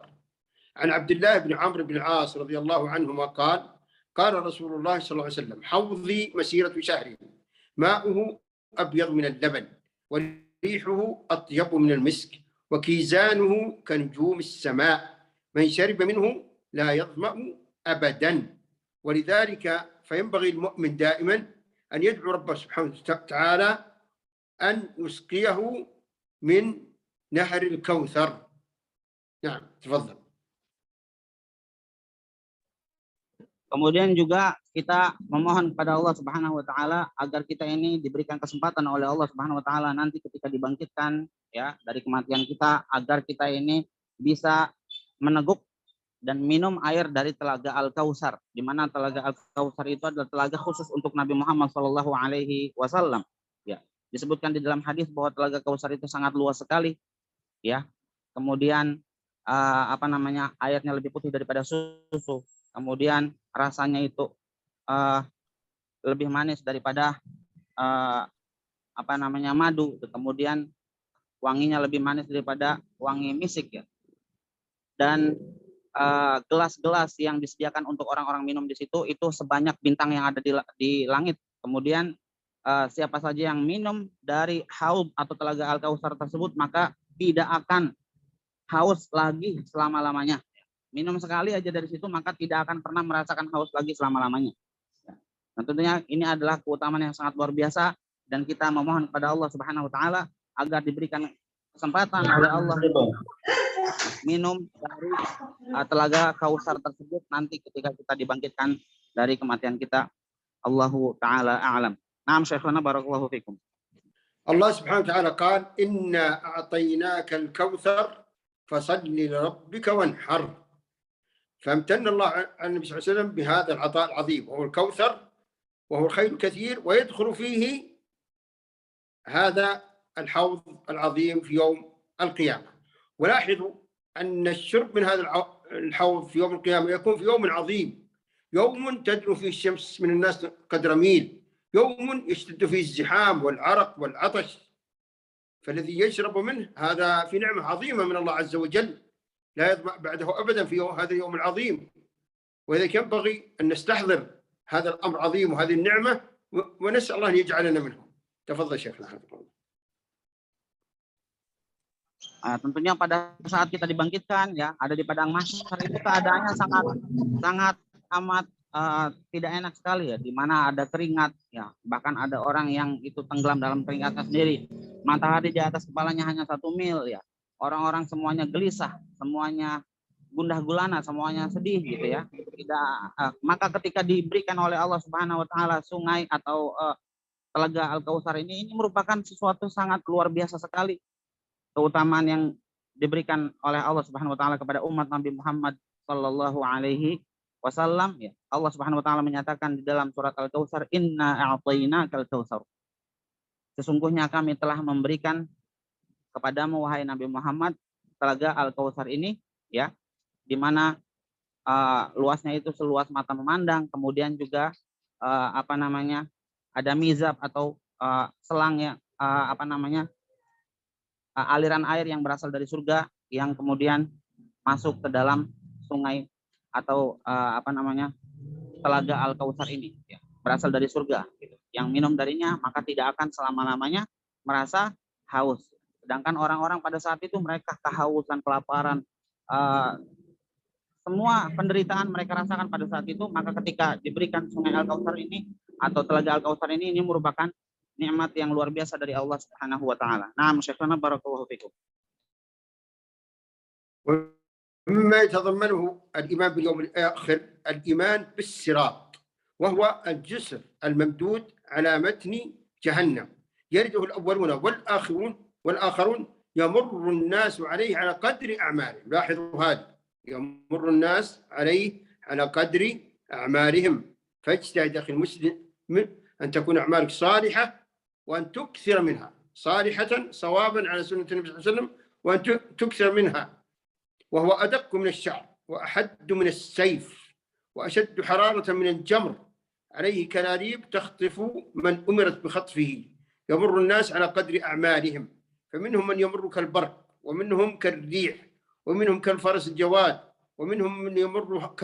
عن عبد الله بن عمرو بن العاص رضي الله عنهما قال رسول الله صلى الله عليه وسلم حوضي مسيرة شهر ماؤه أبيض من اللبن وريحه أطيب من المسك وكيزانه كنجوم السماء من شرب منه لا يظمأ أبدا. ولذلك فينبغي المؤمن دائما أن يدعو ربه سبحانه وتعالى أن يسقيه من نهر الكوثر. نعم تفضل. Kemudian juga kita memohon kepada Allah Subhanahu wa taala agar kita ini diberikan kesempatan oleh Allah Subhanahu wa taala nanti ketika dibangkitkan ya dari kematian kita, agar kita ini bisa meneguk dan minum air dari telaga Al-Kautsar, di mana telaga Al-Kautsar itu adalah telaga khusus untuk Nabi Muhammad Shallallahu Alaihi Wasallam. Ya, disebutkan di dalam hadis bahwa telaga Kautsar itu sangat luas sekali. Ya, kemudian airnya lebih putih daripada susu. Kemudian rasanya itu lebih manis daripada madu. Kemudian wanginya lebih manis daripada wangi misik ya. Dan gelas-gelas yang disediakan untuk orang-orang minum di situ itu sebanyak bintang yang ada di langit. Kemudian siapa saja yang minum dari haud atau telaga Al-Kautsar tersebut maka tidak akan haus lagi selama-lamanya. Minum sekali aja dari situ maka tidak akan pernah merasakan haus lagi selama-lamanya. Dan tentunya ini adalah keutamaan yang sangat luar biasa dan kita memohon kepada Allah Subhanahu wa taala agar diberikan kesempatan oleh Allah minum dari telaga Kautsar tersebut nanti ketika kita dibangkitkan dari kematian kita. Allahu taala a'lam. Naam Syekhana barakallahu fikum. Allah Subhanahu wa taala قال إنا أعطيناك الكوثر فصل لربك وانحر. فامتن الله على النبي صلى الله عليه وسلم بهذا العطاء العظيم وهو الكوثر وهو الخير الكثير ويدخل فيه هذا الحوض العظيم في يوم القيامة. ولاحظوا أن الشرب من هذا الحوض في يوم القيامة يكون في يوم عظيم، يوم تدنو فيه الشمس من الناس قدر ميل، يوم يشتد فيه الزحام والعرق والعطش، فالذي يشرب منه هذا في نعمة عظيمة من الله عز وجل لا يظمأ بعده أبدا في هذا اليوم العظيم. ولذلك ينبغي أن نستحضر هذا الأمر العظيم وهذه النعمة ونسأل الله أن يجعلنا منهم. تفضل شيخنا. Tentunya pada saat kita dibangkitkan ya ada di padang mahsyar itu keadaannya sangat amat tidak enak sekali ya, di mana ada keringat ya, bahkan ada orang yang itu tenggelam dalam keringatnya sendiri. Matahari di atas kepalanya hanya 1 mil ya. Orang-orang semuanya gelisah, semuanya gundah gulana, semuanya sedih gitu ya. Maka ketika diberikan oleh Allah Subhanahu wa taala sungai atau telaga Al-Kautsar ini merupakan sesuatu sangat luar biasa sekali. Keutamaan yang diberikan oleh Allah Subhanahu wa taala kepada umat Nabi Muhammad sallallahu alaihi wasallam ya. Allah Subhanahu wa taala menyatakan di dalam surat Al-Kautsar, "Inna a'tainakal kautsar." Sesungguhnya kami telah memberikan kepadamu wahai Nabi Muhammad telaga Al-Kautsar ini ya, di mana luasnya itu seluas mata memandang, kemudian juga ada mizab atau selang ya, aliran air yang berasal dari surga yang kemudian masuk ke dalam sungai atau telaga Al-Kautsar ini ya, berasal dari surga gitu. Yang minum darinya maka tidak akan selama-lamanya merasa haus. Sedangkan orang-orang pada saat itu mereka kehausan, kelaparan, semua penderitaan mereka rasakan pada saat itu, maka ketika diberikan sungai Al-Kautsar ini atau telaga Al-Kautsar ini merupakan nikmat yang luar biasa dari Allah Subhanahu wa taala. Naam Syekhana barakallahu fikum. ومما يتضمنه الإيمان باليوم الآخر الإيمان بالصراط، وهو الجسر الممدود على متن جهنم يرده الأولون والآخرون يمر الناس عليه على قدر أعمالهم. لاحظوا هذا، يمر الناس عليه على قدر أعمالهم. فاجتهد أخي المسلم أن تكون أعمالك صالحة وأن تكثر منها، صالحة صوابا على سنة النبي صلى الله عليه وسلم، وأن تكثر منها، وهو أدق من الشعر وأحد من السيف وأشد حرارة من الجمر، عليه كلاليب تخطف من أمرت بخطفه. يمر الناس على قدر أعمالهم، فمنهم من يمر كالبرق، ومنهم كالريح، ومنهم كالفرس الجواد، ومنهم من يمر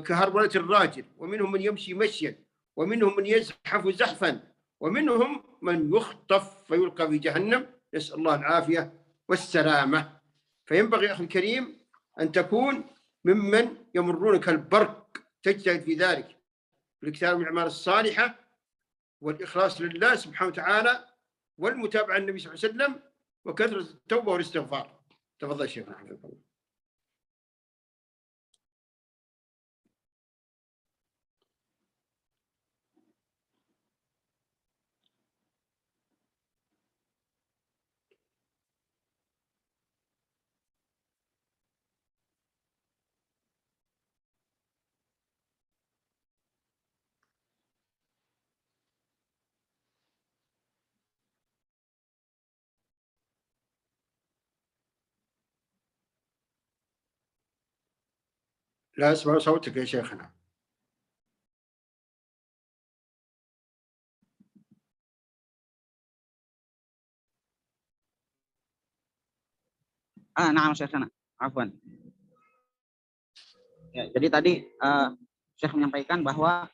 كهرولة الراجل، ومنهم من يمشي مشيا، ومنهم من يزحف زحفا، ومنهم من يخطف فيلقى في جهنم، نسأل الله العافية والسلامة. فينبغي أخي الكريم أن تكون ممن يمرون كالبرق، تجتهد في ذلك بالاكثار من الأعمال الصالحة والإخلاص لله سبحانه وتعالى والمتابعة للنبي صلى الله عليه وسلم وكثرة التوبة والاستغفار. تفضل شيخ. لا أسمع صوتك يا شيخنا. Na'am Syekhana. Afwan. Ya, jadi tadi Syekh menyampaikan bahwa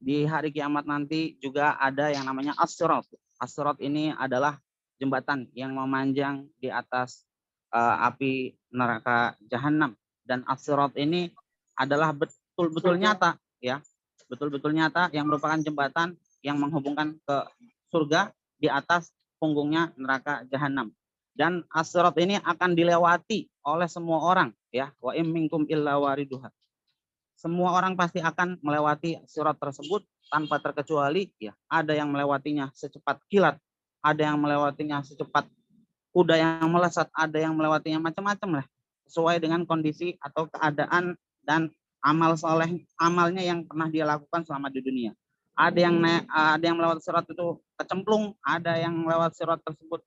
di hari kiamat nanti juga ada yang namanya as-sirat. As-sirat ini adalah jembatan yang memanjang di atas api neraka jahanam, dan as-sirat ini adalah betul-betul nyata ya. Betul-betul nyata yang merupakan jembatan yang menghubungkan ke surga di atas punggungnya neraka jahanam. Dan as-sirat ini akan dilewati oleh semua orang ya. Wa im minkum illa wariduha. Semua orang pasti akan melewati sirat tersebut tanpa terkecuali ya. Ada yang melewatinya secepat kilat, ada yang melewatinya secepat kuda yang melesat, ada yang melewatinya macam-macam lah, sesuai dengan kondisi atau keadaan dan amal soleh amalnya yang pernah dia lakukan selama di dunia. Ada yang melewati sirat itu kecemplung, ada yang melewati sirat tersebut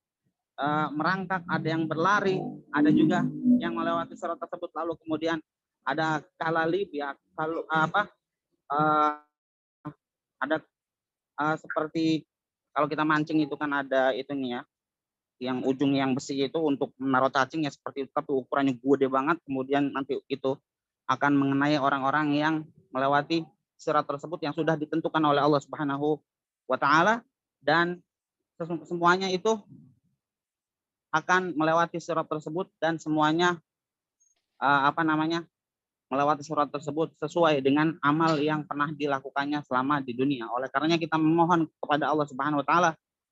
merangkak, ada yang berlari, ada juga yang melewati sirat tersebut lalu kemudian ada kalalib ya, kalau ada seperti kalau kita mancing itu kan ada itunya ya, yang ujung yang besi itu untuk menaruh cacing ya seperti itu, tapi ukurannya gede banget, kemudian nanti itu akan mengenai orang-orang yang melewati sirat tersebut yang sudah ditentukan oleh Allah Subhanahu wa taala, dan semuanya itu akan melewati sirat tersebut dan semuanya melewati surat tersebut sesuai dengan amal yang pernah dilakukannya selama di dunia. Oleh karenanya kita memohon kepada Allah Subhanahu wa taala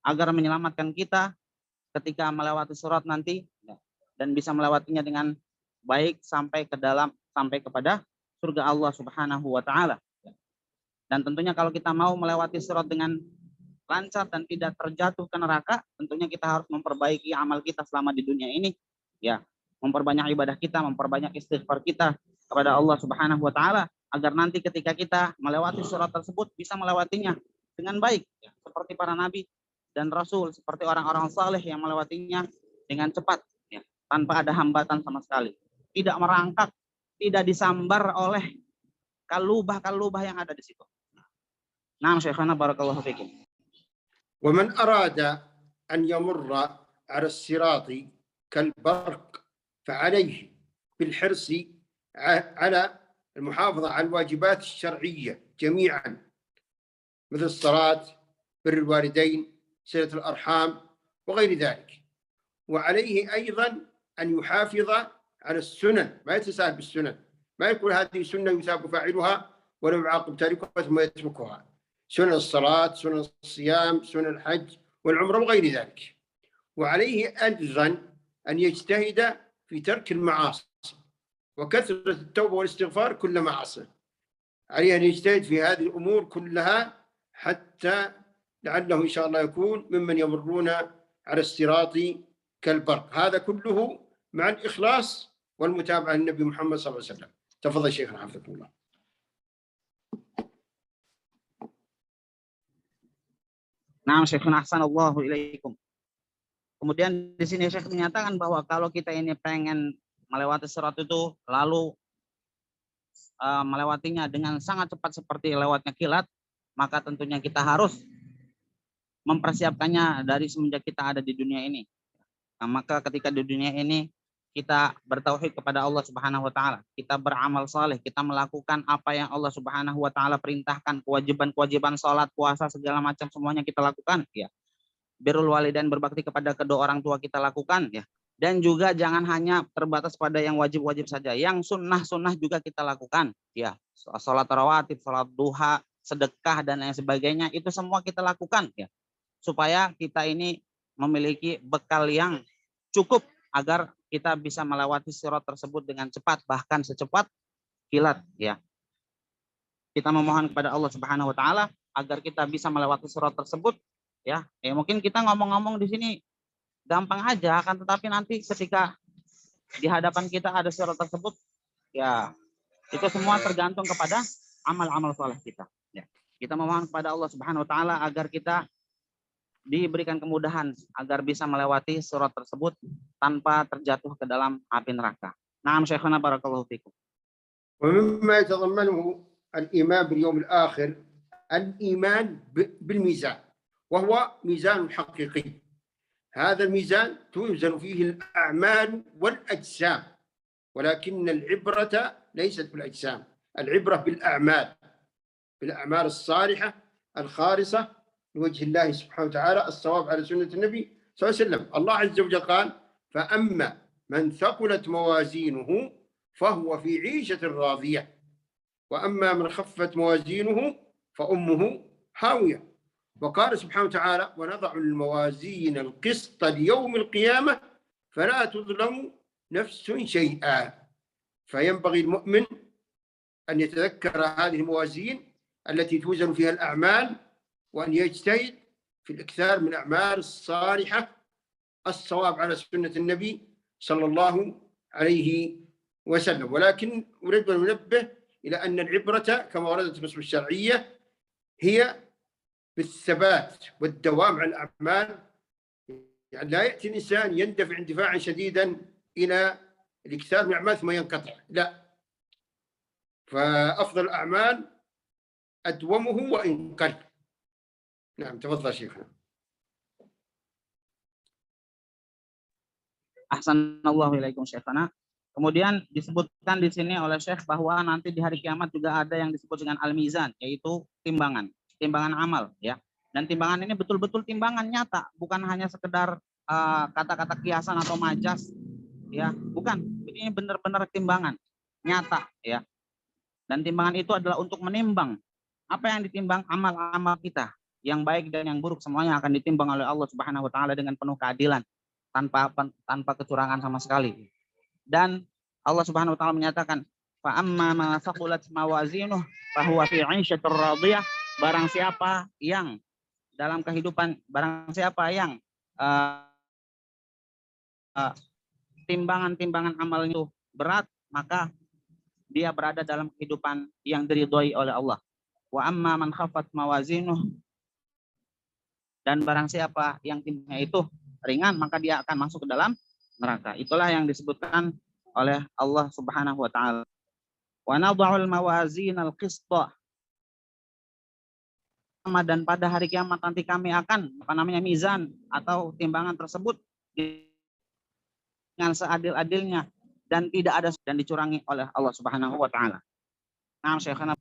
agar menyelamatkan kita ketika melewati surat nanti dan bisa melewatinya dengan baik sampai kepada surga Allah Subhanahu wa taala. Dan tentunya kalau kita mau melewati surat dengan lancar dan tidak terjatuh ke neraka, tentunya kita harus memperbaiki amal kita selama di dunia ini ya, memperbanyak ibadah kita, memperbanyak istighfar kita kepada Allah Subhanahu wa taala agar nanti ketika kita melewati surat tersebut bisa melewatinya dengan baik ya, seperti para nabi dan rasul, seperti orang-orang saleh yang melewatinya dengan cepat ya, tanpa ada hambatan sama sekali, tidak merangkak, tidak disambar oleh kalubah-kalubah yang ada di situ. Nah, Syekhana barakallahu fikum. ومن أراد أن يمر على الصراط كالبرق فعليه بالحرص على المحافظة على الواجبات الشرعية جميعا، مثل الصلاة، بر الوالدين، صلة الأرحام وغير ذلك. وعليه أيضا أن يحافظ على السنن، ما يتساهل بالسنن، ما يقول هذه سنة يثاب فاعلها ولو يعاقب تاركها ثم يتركها. سنن الصلاة، سنن الصيام، سنن الحج والعمرة وغير ذلك. وعليه أيضا أن يجتهد في ترك المعاصي وكثرة التوبة والاستغفار كلما عصى. عليه أن يجتهد في هذه الأمور كلها حتى لعله إن شاء الله يكون ممن يمرون على الصراط كالبرق. هذا كله مع الإخلاص والمتابعة للنبي محمد صلى الله عليه وسلم. تفضل شيخنا حفظكم الله. Nah, Syekhuna ahsanallahu ilaikum. Kemudian di sini Syekh menyatakan bahwa kalau kita ini pengen melewati sirat itu lalu melewatinya dengan sangat cepat seperti lewatnya kilat, maka tentunya kita harus mempersiapkannya dari semenjak kita ada di dunia ini. Nah, maka ketika di dunia ini kita bertauhid kepada Allah Subhanahu wa taala, kita beramal saleh, kita melakukan apa yang Allah Subhanahu wa taala perintahkan, kewajiban-kewajiban salat, puasa, segala macam semuanya kita lakukan ya. Birrul walidain, berbakti kepada kedua orang tua kita lakukan ya. Dan juga jangan hanya terbatas pada yang wajib-wajib saja, yang sunnah-sunnah juga kita lakukan ya. Salat rawatib, salat duha, sedekah dan lain sebagainya itu semua kita lakukan ya. Supaya kita ini memiliki bekal yang cukup agar kita bisa melewati sirat tersebut dengan cepat, bahkan secepat kilat ya. Kita memohon kepada Allah Subhanahu wa taala agar kita bisa melewati sirat tersebut ya. Mungkin kita ngomong-ngomong di sini gampang aja, akan tetapi nanti ketika di hadapan kita ada sirat tersebut ya, itu semua tergantung kepada amal-amal saleh kita ya. Kita memohon kepada Allah Subhanahu wa taala agar kita diberikan kemudahan agar bisa melewati surat tersebut tanpa terjatuh ke dalam api neraka. Naam Syekhana barakallahu fikum. ومما يتضمنه الإيمان باليوم الآخر الإيمان بالميزان، وهو ميزان حقيقي. هذا الميزان توزن فيه الأعمال والأجسام، ولكن العبرة ليست بالأجسام، العبرة بالأعمال الصالحة الخالصة لوجه الله سبحانه وتعالى، الصواب على سنة النبي صلى الله عليه وسلم. الله عز وجل قال: فأما من ثقلت موازينه فهو في عيشة راضية، وأما من خفت موازينه فأمه هاوية. وقال سبحانه وتعالى: ونضع الموازين القسط ليوم القيامة فلا تظلم نفس شيئا. فينبغي المؤمن أن يتذكر هذه الموازين التي توزن فيها الأعمال، وأن يجتهد في الإكثار من الأعمال الصالحة الصواب على سنة النبي صلى الله عليه وسلم. ولكن أريد أن ننبه إلى أن العبرة كما وردت النصوص الشرعية هي بالثبات والدوام على الأعمال. يعني لا يأتي الإنسان يندفع اندفاعا شديدا إلى الإكثار من الأعمال ثم ينقطع، لا، فأفضل الأعمال أدومه وإن قل. نعم، تفضل شيخنا. Ahsanallahu ilaikum syekhana. Kemudian disebutkan di sini oleh Syekh bahwa nanti di hari kiamat juga ada yang disebut dengan al-mizan, yaitu timbangan amal, ya. Dan timbangan ini betul-betul timbangan nyata, bukan hanya sekedar kata-kata kiasan atau majas, ya, bukan. Ini benar-benar timbangan nyata, ya. Dan timbangan itu adalah untuk menimbang apa yang ditimbang, amal-amal kita, yang baik dan yang buruk semuanya akan ditimbang oleh Allah Subhanahu wa taala dengan penuh keadilan, tanpa kecurangan sama sekali. Dan Allah Subhanahu wa taala menyatakan, fa amma ma thaqulat mawazinuh fa huwa fi 'ishatir radiyah. Barang siapa yang dalam kehidupan, barang siapa yang timbangan-timbangan amal itu berat, maka dia berada dalam kehidupan yang diridhoi oleh Allah. Wa amma man khaffat mawazinuh, dan barang siapa yang timbangnya itu ringan, maka dia akan masuk ke dalam neraka. Itulah yang disebutkan oleh Allah Subhanahu wa taala. Wa nadha'ul mawazin al-qista. Dan pada hari kiamat nanti kami akan mizan atau timbangan tersebut dengan seadil-adilnya dan tidak ada dan dicurangi oleh Allah Subhanahu wa taala. Nah, Syekhana.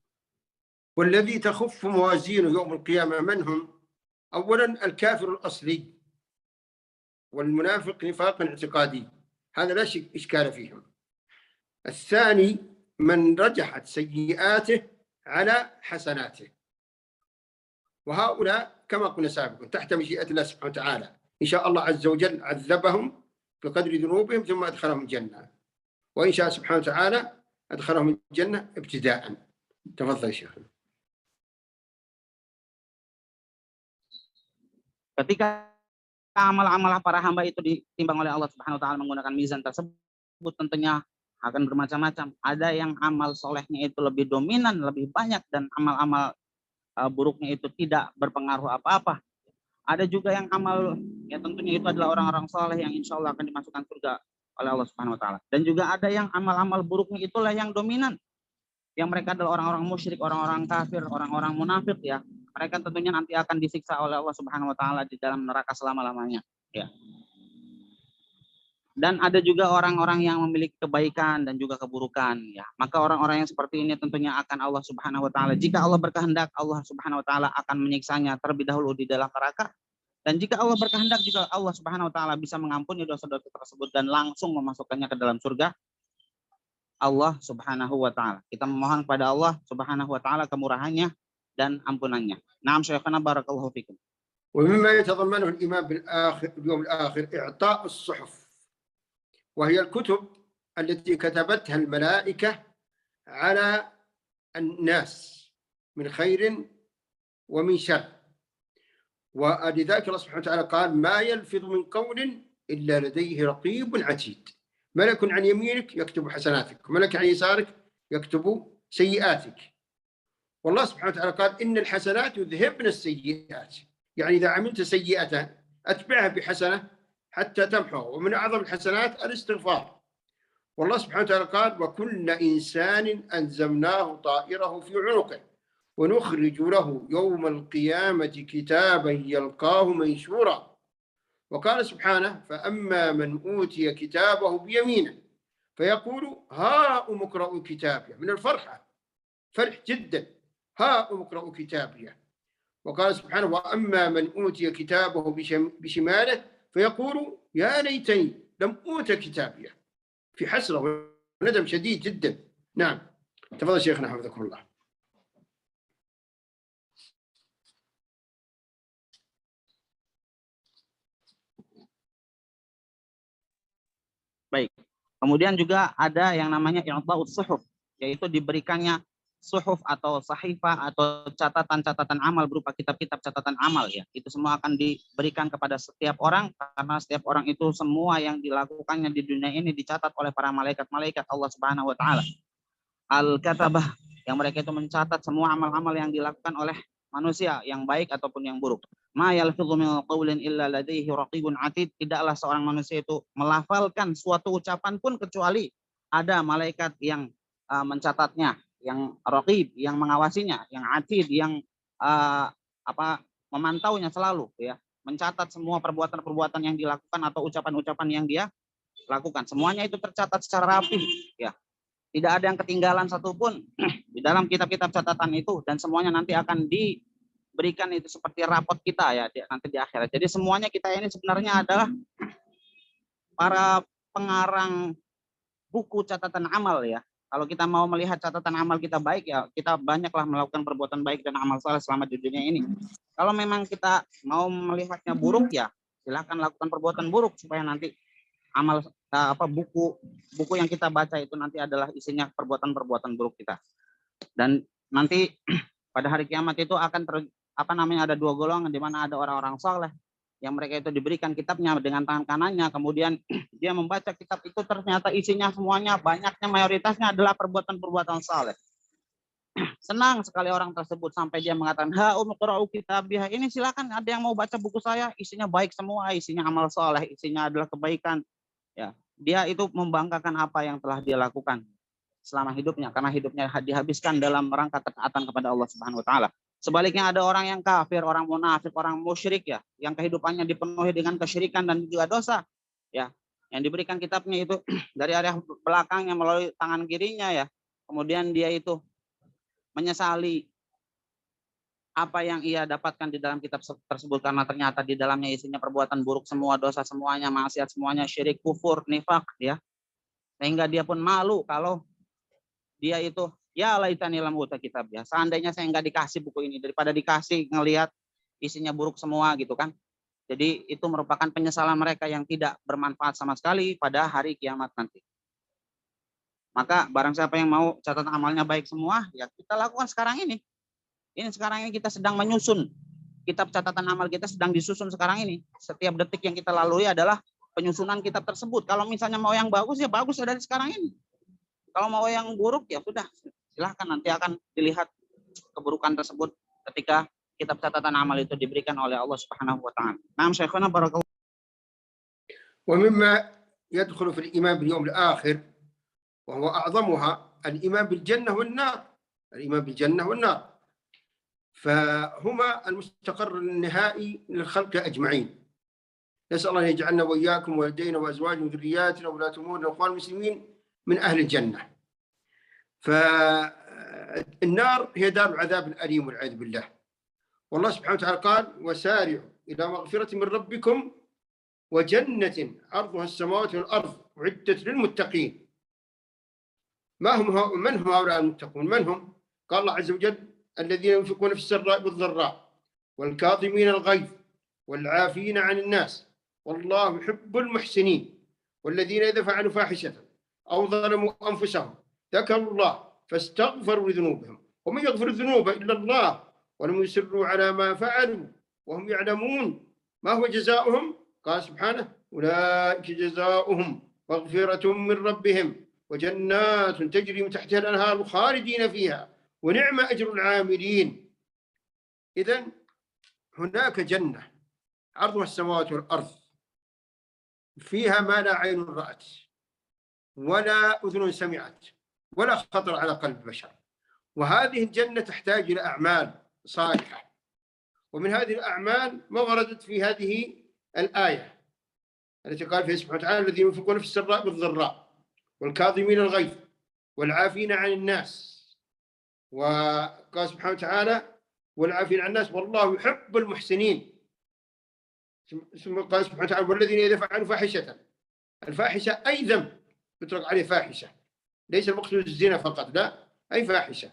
والذي تخف موازينه يوم القيامة من هم؟ أولا الكافر الأصلي والمنافق نفاقا اعتقادي، هذا لا إشكال فيهم. الثاني من رجحت سيئاته على حسناته، وهؤلاء كما قلنا سابقا تحت مشيئة الله سبحانه وتعالى، إن شاء الله عز وجل عذبهم بقدر ذنوبهم ثم أدخلهم الجنة، وإن شاء سبحانه وتعالى أدخلهم الجنة ابتداء. تفضل يا شيخ. Ketika amal-amal para hamba itu ditimbang oleh Allah Subhanahu wa taala menggunakan mizan tersebut, tentunya akan bermacam-macam. Ada yang amal solehnya itu lebih dominan, lebih banyak, dan amal-amal buruknya itu tidak berpengaruh apa-apa. Ada juga yang amal, ya tentunya itu adalah orang-orang soleh yang insya Allah akan dimasukkan surga oleh Allah Subhanahu wa taala. Dan juga ada yang amal-amal buruknya itulah yang dominan, yang mereka adalah orang-orang musyrik, orang-orang kafir, orang-orang munafik, ya. Mereka tentunya nanti akan disiksa oleh Allah Subhanahu wa taala di dalam neraka selama-lamanya, ya. Dan ada juga orang-orang yang memiliki kebaikan dan juga keburukan, ya. Maka orang-orang yang seperti ini tentunya akan Allah Subhanahu wa taala, jika Allah berkehendak, Allah Subhanahu wa taala akan menyiksanya terlebih dahulu di dalam neraka. Dan jika Allah berkehendak juga Allah Subhanahu wa taala bisa mengampuni dosa-dosa tersebut dan langsung memasukkannya ke dalam surga Allah Subhanahu wa taala. Kita memohon kepada Allah Subhanahu wa taala kemurahannya dan ampunannya. Naam Syekhana, barakallahu fikum. ومما يتضمنه الإيمان باليوم الآخر إعطاء الصحف، وهي الكتب التي كتبتها الملائكة على الناس من خير ومن شر. ولذلك الله سبحانه وتعالى قال: ما يلفظ من قول إلا لديه رقيب عتيد. ملك عن يمينك يكتب حسناتك، وملك عن يسارك يكتب سيئاتك. والله سبحانه وتعالى قال: إن الحسنات يذهبن السيئات. يعني إذا عملت سيئة أتبعها بحسنة حتى تمحوها. ومن أعظم الحسنات الاستغفار. والله سبحانه وتعالى قال وكل إنسان ألزمناه طائره في عنقه ونخرج له يوم القيامة كتابا يلقاه منشورا. وقال سبحانه فأما من أوتي كتابه بيمينه فيقول هاؤم اقرءوا كتابيه، من الفرحة، فرح جدا، هاؤم اقرءوا كتابيه. وقال سبحانه وأما من أوتي كتابه بشماله فيقول يا ليتني لم أوت كتابيه، في حسرة وندم شديد جدا. نعم، تفضل شيخنا حفظكم الله. Baik. Kemudian juga ada yang namanya i'ta'us suhuf, yaitu diberikannya suhuf atau sahifah atau catatan-catatan amal berupa kitab-kitab catatan amal ya. Itu semua akan diberikan kepada setiap orang karena setiap orang itu semua yang dilakukannya di dunia ini dicatat oleh para malaikat-malaikat Allah Subhanahu wa taala. Al-katabah, yang mereka itu mencatat semua amal-amal yang dilakukan oleh manusia, yang baik ataupun yang buruk. Ma yalfidhu min qaulin illa ladaihi raqibun atid. Tidaklah seorang manusia itu melafalkan suatu ucapan pun kecuali ada malaikat yang mencatatnya, yang raqib, yang mengawasinya, yang atid, yang memantaunya selalu ya, mencatat semua perbuatan-perbuatan yang dilakukan atau ucapan-ucapan yang dia lakukan. Semuanya itu tercatat secara rapi ya. Tidak ada yang ketinggalan satupun di dalam kitab-kitab catatan itu, dan semuanya nanti akan diberikan itu seperti rapot kita ya nanti di akhirat. Jadi semuanya kita ini sebenarnya adalah para pengarang buku catatan amal ya. Kalau kita mau melihat catatan amal kita baik ya, kita banyaklah melakukan perbuatan baik dan amal saleh selama di dunia ini. Kalau memang kita mau melihatnya buruk ya, silahkan lakukan perbuatan buruk supaya nanti amal buku yang kita baca itu nanti adalah isinya perbuatan-perbuatan buruk kita. Dan nanti pada hari kiamat itu akan ada dua golongan, di mana ada orang-orang saleh yang mereka itu diberikan kitabnya dengan tangan kanannya, kemudian dia membaca kitab itu ternyata isinya semuanya banyaknya mayoritasnya adalah perbuatan-perbuatan saleh. Senang sekali orang tersebut sampai dia mengatakan ha'um qra'u kitabiyah, ini silakan ada yang mau baca buku saya, isinya baik semua, isinya amal saleh, isinya adalah kebaikan. Ya, dia itu membanggakan apa yang telah dia lakukan selama hidupnya, karena hidupnya dihabiskan dalam rangka ketaatan kepada Allah Subhanahu wa taala. Sebaliknya ada orang yang kafir, orang munafik, orang musyrik ya, yang kehidupannya dipenuhi dengan kesyirikan dan juga dosa ya. Yang diberikan kitabnya itu dari area belakangnya melalui tangan kirinya ya. Kemudian dia itu menyesali apa yang ia dapatkan di dalam kitab tersebut karena ternyata di dalamnya isinya perbuatan buruk semua, dosa semuanya, maksiat semuanya, syirik, kufur, nifak ya. Sehingga dia pun malu kalau dia itu ya laitani lam uta kitab ya. Seandainya saya enggak dikasih buku ini daripada dikasih ngelihat isinya buruk semua gitu kan. Jadi itu merupakan penyesalan mereka yang tidak bermanfaat sama sekali pada hari kiamat nanti. Maka barang siapa yang mau catatan amalnya baik semua ya kita lakukan sekarang ini. Ini sekarang ini kita sedang menyusun kitab catatan amal, kita sedang disusun sekarang ini. Setiap detik yang kita lalui adalah penyusunan kitab tersebut. Kalau misalnya mau yang bagus ya bagus ya dari sekarang ini. Kalau mau yang buruk ya sudah, silahkan nanti akan dilihat keburukan tersebut ketika kitab catatan amal itu diberikan oleh Allah Subhanahu wa taala. Naam Syekhuna barakallahu. ومما يدخل في الإيمان باليوم الآخر وهو أعظمها الإيمان بالجنة والنار. الإيمان بالجنة والنار فهما المستقر النهائي للخلق أجمعين. نسأل الله أن يجعلنا وإياكم والدينا وأزواجنا وذرياتنا وولاة أمورنا وإخوان المسلمين من أهل الجنة. فالنار هي دار العذاب الأليم والعياذ بالله. والله سبحانه وتعالى قال وسارعوا إلى مغفرة من ربكم وجنة عرضها السماوات والأرض أعدت للمتقين. من هم هؤلاء المتقون؟ من هم؟ قال الله عز وجل الذين ينفقون في السراء والضراء والكاظمين الغيظ والعافين عن الناس والله يحب المحسنين والذين إذا فعلوا فاحشة أو ظلموا أنفسهم ذكروا الله فاستغفروا لذنوبهم ومن يغفر الذنوب إلا الله ولم يسروا على ما فعلوا وهم يعلمون ما هو جزاؤهم؟ قال سبحانه أولئك جزاؤهم مغفرة من ربهم وجنات تجري من تحتها الأنهار خالدين فيها ونعم أجر العاملين. إذن هناك جنة عرضها السماوات والأرض فيها ما لا عين رأت ولا أذن سمعت ولا خطر على قلب بشر. وهذه الجنة تحتاج إلى أعمال صالحة، ومن هذه الأعمال ما وردت في هذه الآية التي قال فيها سبحانه وتعالى: الذين ينفقون في السراء والضراء والكاظمين الغيظ والعافين عن الناس. وقال سبحانه وتعالى: والعافين عن الناس والله يحب المحسنين. ثم قال سبحانه وتعالى: والذين إذا فعلوا فاحشة. الفاحشة أي ذنب يطلق عليه فاحشة، ليس المقصود الزنا فقط، لا، أي فاحشة.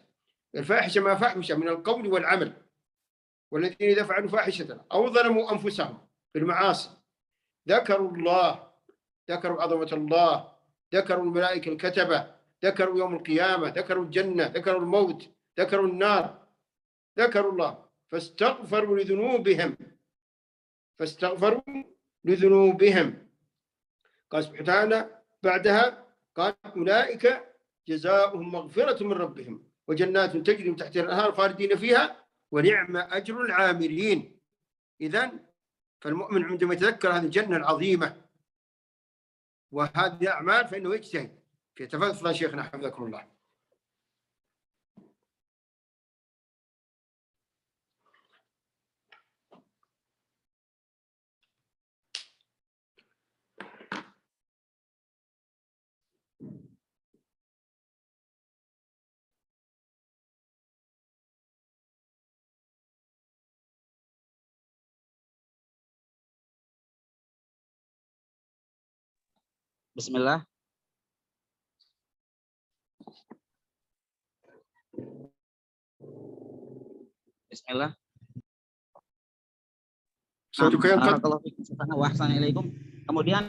الفاحشة ما فحش من القول والعمل. والذين إذا فعلوا فاحشة أو ظلموا أنفسهم في المعاصي ذكروا الله، ذكروا عظمة الله، ذكروا الملائكة الكتبة، ذكروا يوم القيامة، ذكروا الجنة، ذكروا الموت، ذكروا النار، ذكروا الله فاستغفروا لذنوبهم. قال سبحانه وتعالى بعدها قال: أولئك جزاؤهم مغفرة من ربهم وجنات تجري من تحتها الأنهار خالدين فيها ونعم أجر العاملين. إذن فالمؤمن عندما يتذكر هذه الجنة العظيمة وهذه الأعمال فإنه يجتهد في. تفضل شيخنا حفظكم الله. Bismillah. Bismillah. Kemudian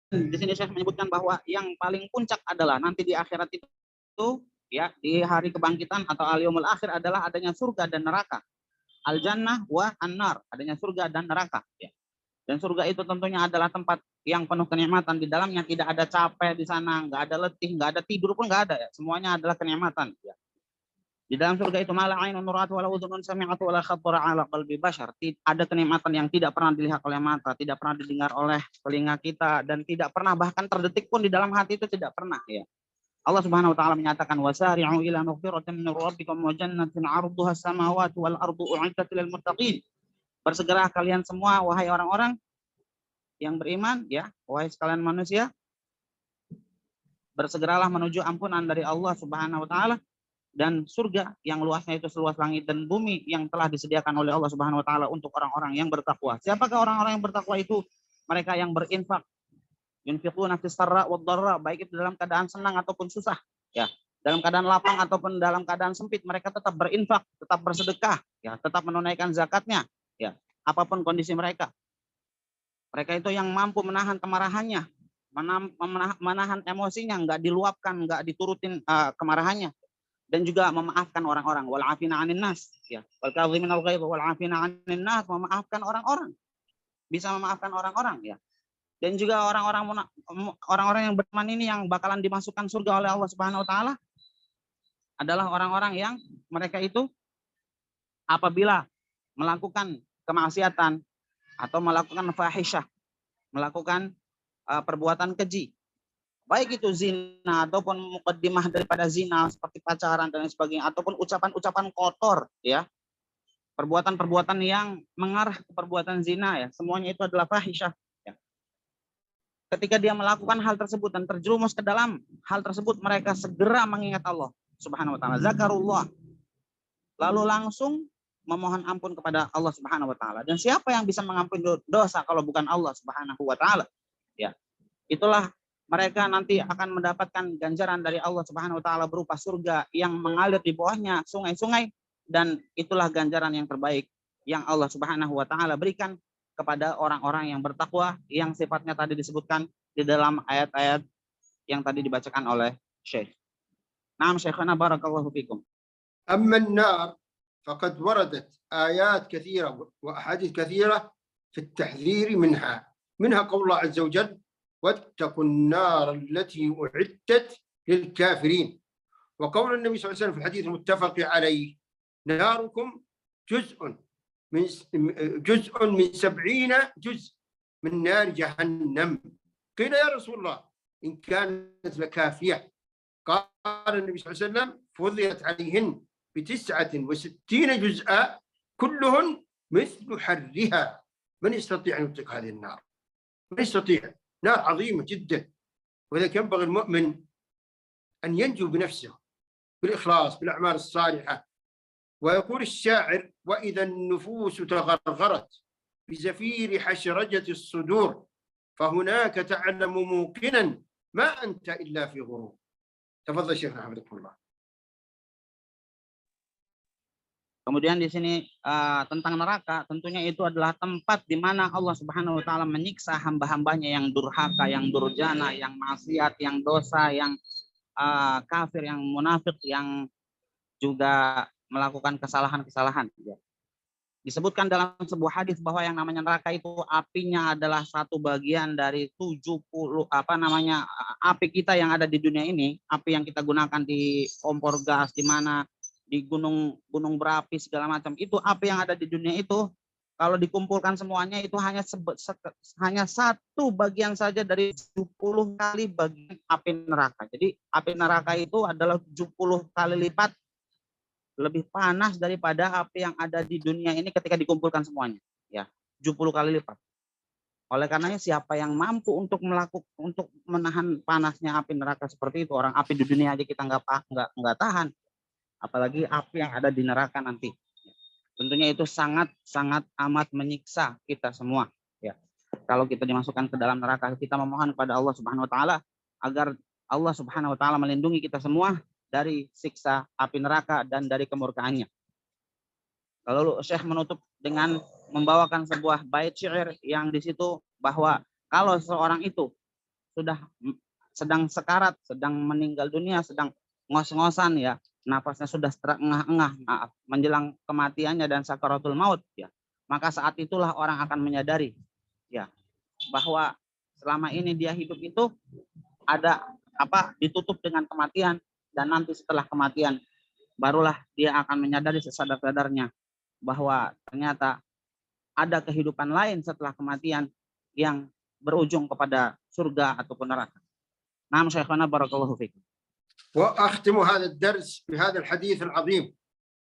di sini Syekh menyebutkan bahwa yang paling puncak adalah nanti di akhirat itu ya, di hari kebangkitan atau al-yaumul akhir adalah adanya surga dan neraka. Al-jannah wa an-nar, adanya surga dan neraka ya. Dan surga itu tentunya adalah tempat yang penuh kenikmatan, di dalamnya tidak ada capek di sana, nggak ada letih, nggak ada tidur pun nggak ada ya. Semuanya adalah kenikmatan ya. Di dalam surga itu mala ainun nurat wala udhunun sami'at wala khatara ala qalbi bashar. Ada kenikmatan yang tidak pernah dilihat oleh mata, tidak pernah didengar oleh telinga kita, dan tidak pernah bahkan terdetik pun di dalam hati itu tidak pernah ya. Allah Subhanahu wa taala menyatakan wasari'u ila maghfiratin min rabbikum wa jannatin 'arduha as-samawati wal ardu u'iddat lil muttaqin. Bersegera kalian semua wahai orang-orang yang beriman ya, wahai sekalian manusia, bersegeralah menuju ampunan dari Allah Subhanahu wa taala dan surga yang luasnya itu seluas langit dan bumi yang telah disediakan oleh Allah Subhanahu wa taala untuk orang-orang yang bertakwa. Siapakah orang-orang yang bertakwa itu? Mereka yang berinfak. Yunfiquna fis sarra wad dharra, baik itu dalam keadaan senang ataupun susah ya. Dalam keadaan lapang ataupun dalam keadaan sempit, mereka tetap berinfak, tetap bersedekah ya, tetap menunaikan zakatnya ya, apapun kondisi mereka. Mereka itu yang mampu menahan kemarahannya, menahan emosinya, nggak diluapkan, nggak diturutin kemarahannya, dan juga memaafkan orang-orang. Wal afina 'anil nas ya, wal kadhimin al ghaidh wal afina 'anil nas, memaafkan orang-orang, bisa memaafkan orang-orang ya. Dan juga orang-orang yang beriman ini yang bakalan dimasukkan surga oleh Allah Subhanahu wa taala adalah orang-orang yang mereka itu apabila melakukan kemaksiatan atau melakukan fahisyah, melakukan perbuatan keji, baik itu zina ataupun muqaddimah daripada zina seperti pacaran dan sebagainya, ataupun ucapan-ucapan kotor ya, perbuatan-perbuatan yang mengarah ke perbuatan zina ya, semuanya itu adalah fahisyah ya. Ketika dia melakukan hal tersebut dan terjerumus ke dalam hal tersebut, mereka segera mengingat Allah Subhanahu wa taala, zakarullah, lalu langsung memohon ampun kepada Allah Subhanahu wa taala. Dan siapa yang bisa mengampuni dosa kalau bukan Allah Subhanahu wa taala? Ya. Itulah mereka nanti akan mendapatkan ganjaran dari Allah Subhanahu wa taala berupa surga yang mengalir di bawahnya sungai-sungai, dan itulah ganjaran yang terbaik yang Allah Subhanahu wa taala berikan kepada orang-orang yang bertakwa yang sifatnya tadi disebutkan di dalam ayat-ayat yang tadi dibacakan oleh Syekh. Naam Syekhana barakallahu fikum. Amma an-nar فقد وردت آيات كثيرة وأحاديث كثيرة في التحذير منها قول الله عز وجل واتقوا النار التي أعدت للكافرين، وقول النبي صلى الله عليه وسلم في الحديث المتفق عليه ناركم جزء من 70 جزء من نار جهنم. قيل يا رسول الله إن كانت لكافية. قال النبي صلى الله عليه وسلم فضلت عليهن ب69 جزءا كلهن مثل حرها. من يستطيع أن يطلق هذه النار؟ من يستطيع؟ نار عظيمة جدا. ولذلك ينبغي المؤمن أن ينجو بنفسه بالإخلاص بالأعمال الصالحة. ويقول الشاعر: وإذا النفوس تغرغرت بزفير حشرجة الصدور فهناك تعلم موقنا ما أنت إلا في غرور. تفضل شيخنا حفظكم الله. Kemudian di sini tentang neraka, tentunya itu adalah tempat di mana Allah Subhanahu wa taala menyiksa hamba-hambanya yang durhaka, yang durjana, yang maksiat, yang dosa, yang kafir, yang munafik, yang juga melakukan kesalahan-kesalahan. Disebutkan dalam sebuah hadis bahwa yang namanya neraka itu apinya adalah satu bagian dari 70 api kita yang ada di dunia ini, api yang kita gunakan di kompor gas, di mana di gunung berapi segala macam, itu api yang ada di dunia itu kalau dikumpulkan semuanya itu hanya satu bagian saja dari 70 kali bagian api neraka. Jadi api neraka itu adalah 70 kali lipat lebih panas daripada api yang ada di dunia ini ketika dikumpulkan semuanya, ya, 70 kali lipat. Oleh karenanya siapa yang mampu untuk menahan panasnya api neraka seperti itu, orang api di dunia aja kita nggak tahan, apalagi api yang ada di neraka nanti. Tentunya itu sangat amat menyiksa kita semua, ya. Kalau kita dimasukkan ke dalam neraka, kita memohon kepada Allah Subhanahu wa taala agar Allah Subhanahu wa taala melindungi kita semua dari siksa api neraka dan dari kemurkaannya. Lalu Syekh menutup dengan membawakan sebuah bait syair yang di situ bahwa kalau seorang itu sudah sedang sekarat, sedang meninggal dunia, sedang ngos-ngosan, ya, nafasnya sudah terengah-engah menjelang kematiannya dan sakaratul maut, ya, maka saat itulah orang akan menyadari, ya, bahwa selama ini dia hidup itu ada ditutup dengan kematian. Dan nanti setelah kematian barulah dia akan menyadari sesadar-sadarnya bahwa ternyata ada kehidupan lain setelah kematian yang berujung kepada surga ataupun neraka. Naam Syekhana barakallahu fikum. وأختم هذا الدرس بهذا الحديث العظيم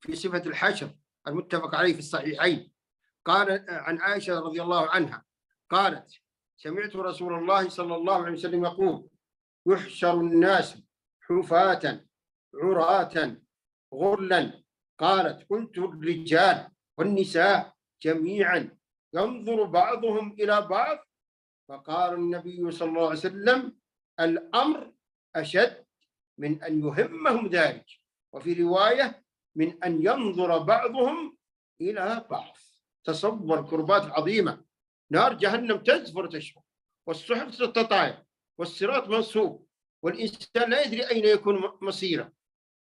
في صفة الحشر المتفق عليه في الصحيحين. قال عن عائشة رضي الله عنها قالت: سمعت رسول الله صلى الله عليه وسلم يقول: يحشر الناس حفاة عراة غرلا. قالت: قلت الرجال والنساء جميعا ينظر بعضهم إلى بعض. فقال النبي صلى الله عليه وسلم: الأمر أشد من أن يهمهم ذلك، وفي رواية من أن ينظر بعضهم إلى بعض. تصور كربات عظيمة، نار جهنم تزفر تشفر، والصحف تتطاير، والصراط منصوب، والإنسان لا يدري أين يكون مصيره.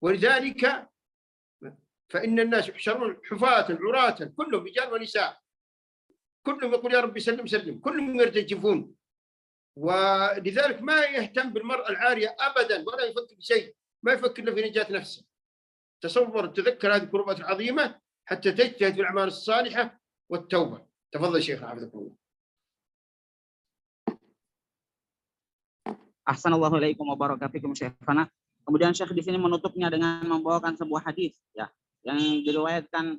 ولذلك فإن الناس يحشرون حفاة عراة كلهم رجال ونساء، كلهم يقول يا رب سلم سلم، كلهم يرتجفون. ولذلك ما يهتم بالمرأة العارية أبدا ولا يفكر بشيء، ما يفكر في نجاة نفسه. تصور تذكر هذه الكربات العظيمة حتى تجتهد في الأعمال الصالحة والتوبة. تفضل شيخ حفظكم الله. Ahsanallahu ilaikum wa barakatuh Syekhana. Kemudian Syekh di sini menutupnya dengan membawakan sebuah hadis, ya, yang diriwayatkan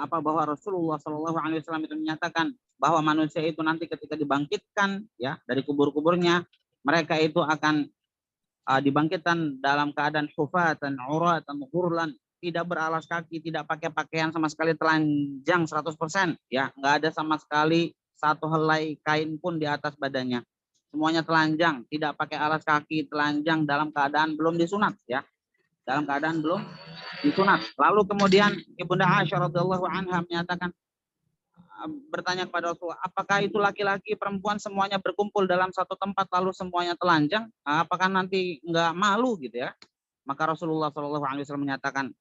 bahwa Rasulullah Shallallahu Alaihi Wasallam itu menyatakan bahwa manusia itu nanti ketika dibangkitkan, ya, dari kubur-kuburnya, mereka itu akan dibangkitkan dalam keadaan hufatan, uratan, ghurlan, tidak beralas kaki, tidak pakai pakaian sama sekali, telanjang 100%, ya, nggak ada sama sekali satu helai kain pun di atas badannya. Semuanya telanjang, tidak pakai alas kaki, telanjang dalam keadaan belum disunat, ya. Dalam keadaan belum disunat. Lalu kemudian Ibunda Aisyah radhiyallahu anha menyatakan, bertanya kepada Rasulullah, apakah itu laki-laki perempuan semuanya berkumpul dalam satu tempat lalu semuanya telanjang? Apakah nanti nggak malu gitu, ya? Maka Rasulullah Shallallahu Alaihi Wasallam menyatakan,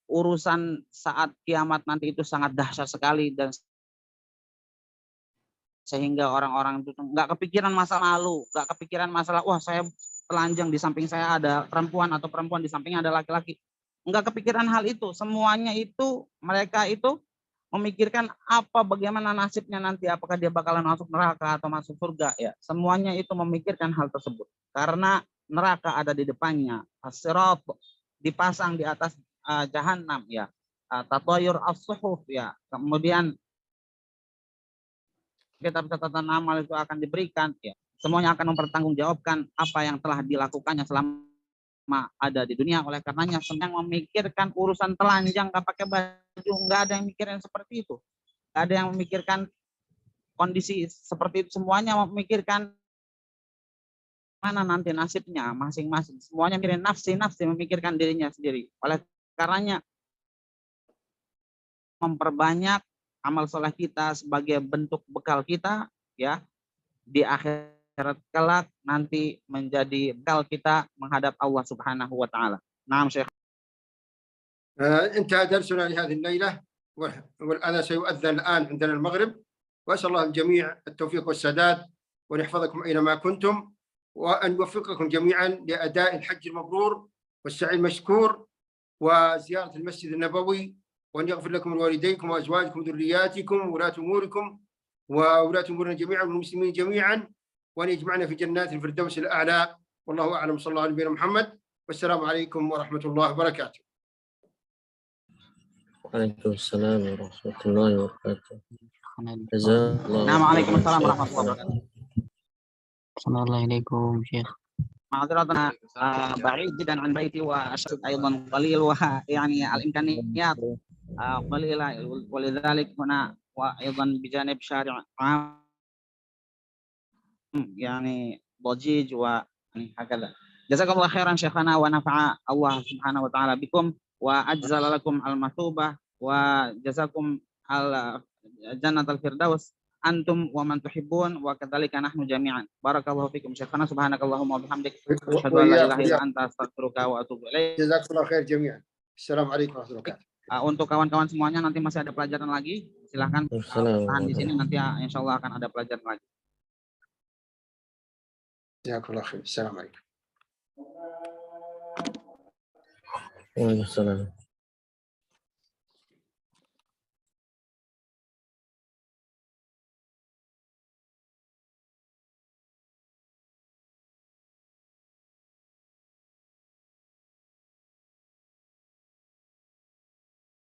urusan saat kiamat nanti itu sangat dahsyat sekali, dan sehingga orang-orang itu nggak kepikiran masalah malu, nggak kepikiran masalah wah saya telanjang di samping saya ada perempuan atau perempuan di sampingnya ada laki-laki, nggak kepikiran hal itu. Semuanya itu mereka itu memikirkan bagaimana nasibnya nanti, apakah dia bakalan masuk neraka atau masuk surga ya. Semuanya itu memikirkan hal tersebut. Karena neraka ada di depannya, as-sirat dipasang di atas jahanam ya. Tatayur as-suhuf ya. Kemudian kitab catatan amal itu akan diberikan ya. Semuanya akan mempertanggungjawabkan apa yang telah dilakukannya selama ada di dunia. Oleh karenanya sedang memikirkan urusan telanjang nggak pakai baju, nggak ada yang mikirin seperti itu. Nggak ada yang memikirkan kondisi seperti itu. Semuanya memikirkan mana nanti nasibnya masing-masing. Semuanya mikirin nafsi, memikirkan dirinya sendiri. Oleh karenanya memperbanyak amal soleh kita sebagai bentuk bekal kita ya di akhirat kelak, nanti menjadi bekal kita menghadap Allah Subhanahu wa taala. Naam Syekh. انتهى درسنا لهذه الليلة، والآن سيؤذن الآن عندنا المغرب، وأسأل الله الجميع التوفيق والسداد، وأن يحفظكم أينما كنتم، وأن يوفقكم جميعا لأداء الحج المبرور والسعي المشكور وزيارة المسجد النبوي، وأن يغفر لكم ولوالديكم وأزواجكم وذرياتكم وولاة أموركم وولاة أمورنا جميعا والمسلمين جميعا، وأن يجمعنا في جنات الفردوس الأعلى. والله أعلم. صلى الله على نبينا محمد، والسلام عليكم ورحمة الله وبركاته. وعليكم السلام ورحمة الله وبركاته. جزاك الله. Naam, waalaikumsalam warahmatullahi wabarakatuh. Assalamualaikum Syekh. معذرة بعيد جدا عن بيتي والشغل أيضا قليل ويعني الإمكانيات قليلة، ولذلك هنا وأيضا بجانب شارع عام يعني ضجيج ويعني هكذا. جزاكم الله خيرا شيخنا، ونفع الله سبحانه وتعالى بكم، وأجزل لكم المثوبة، وجزاكم جنة الفردوس أنتم ومن تحبون، وكذلك نحن جميعا. بارك الله فيكم شيخنا، سبحانك اللهم وبحمدك، أشهد أن لا إله إلا أنت، أستغفرك وأتوب إليك. جزاكم الله خير جميعا. السلام عليكم ورحمة الله وبركاته. Untuk kawan-kawan semuanya, nanti masih ada pelajaran lagi. Silahkan tahan di sini, nanti insya Allah akan ada pelajaran lagi. جزاكم الله خير. السلام عليكم. Waalaikumsalam.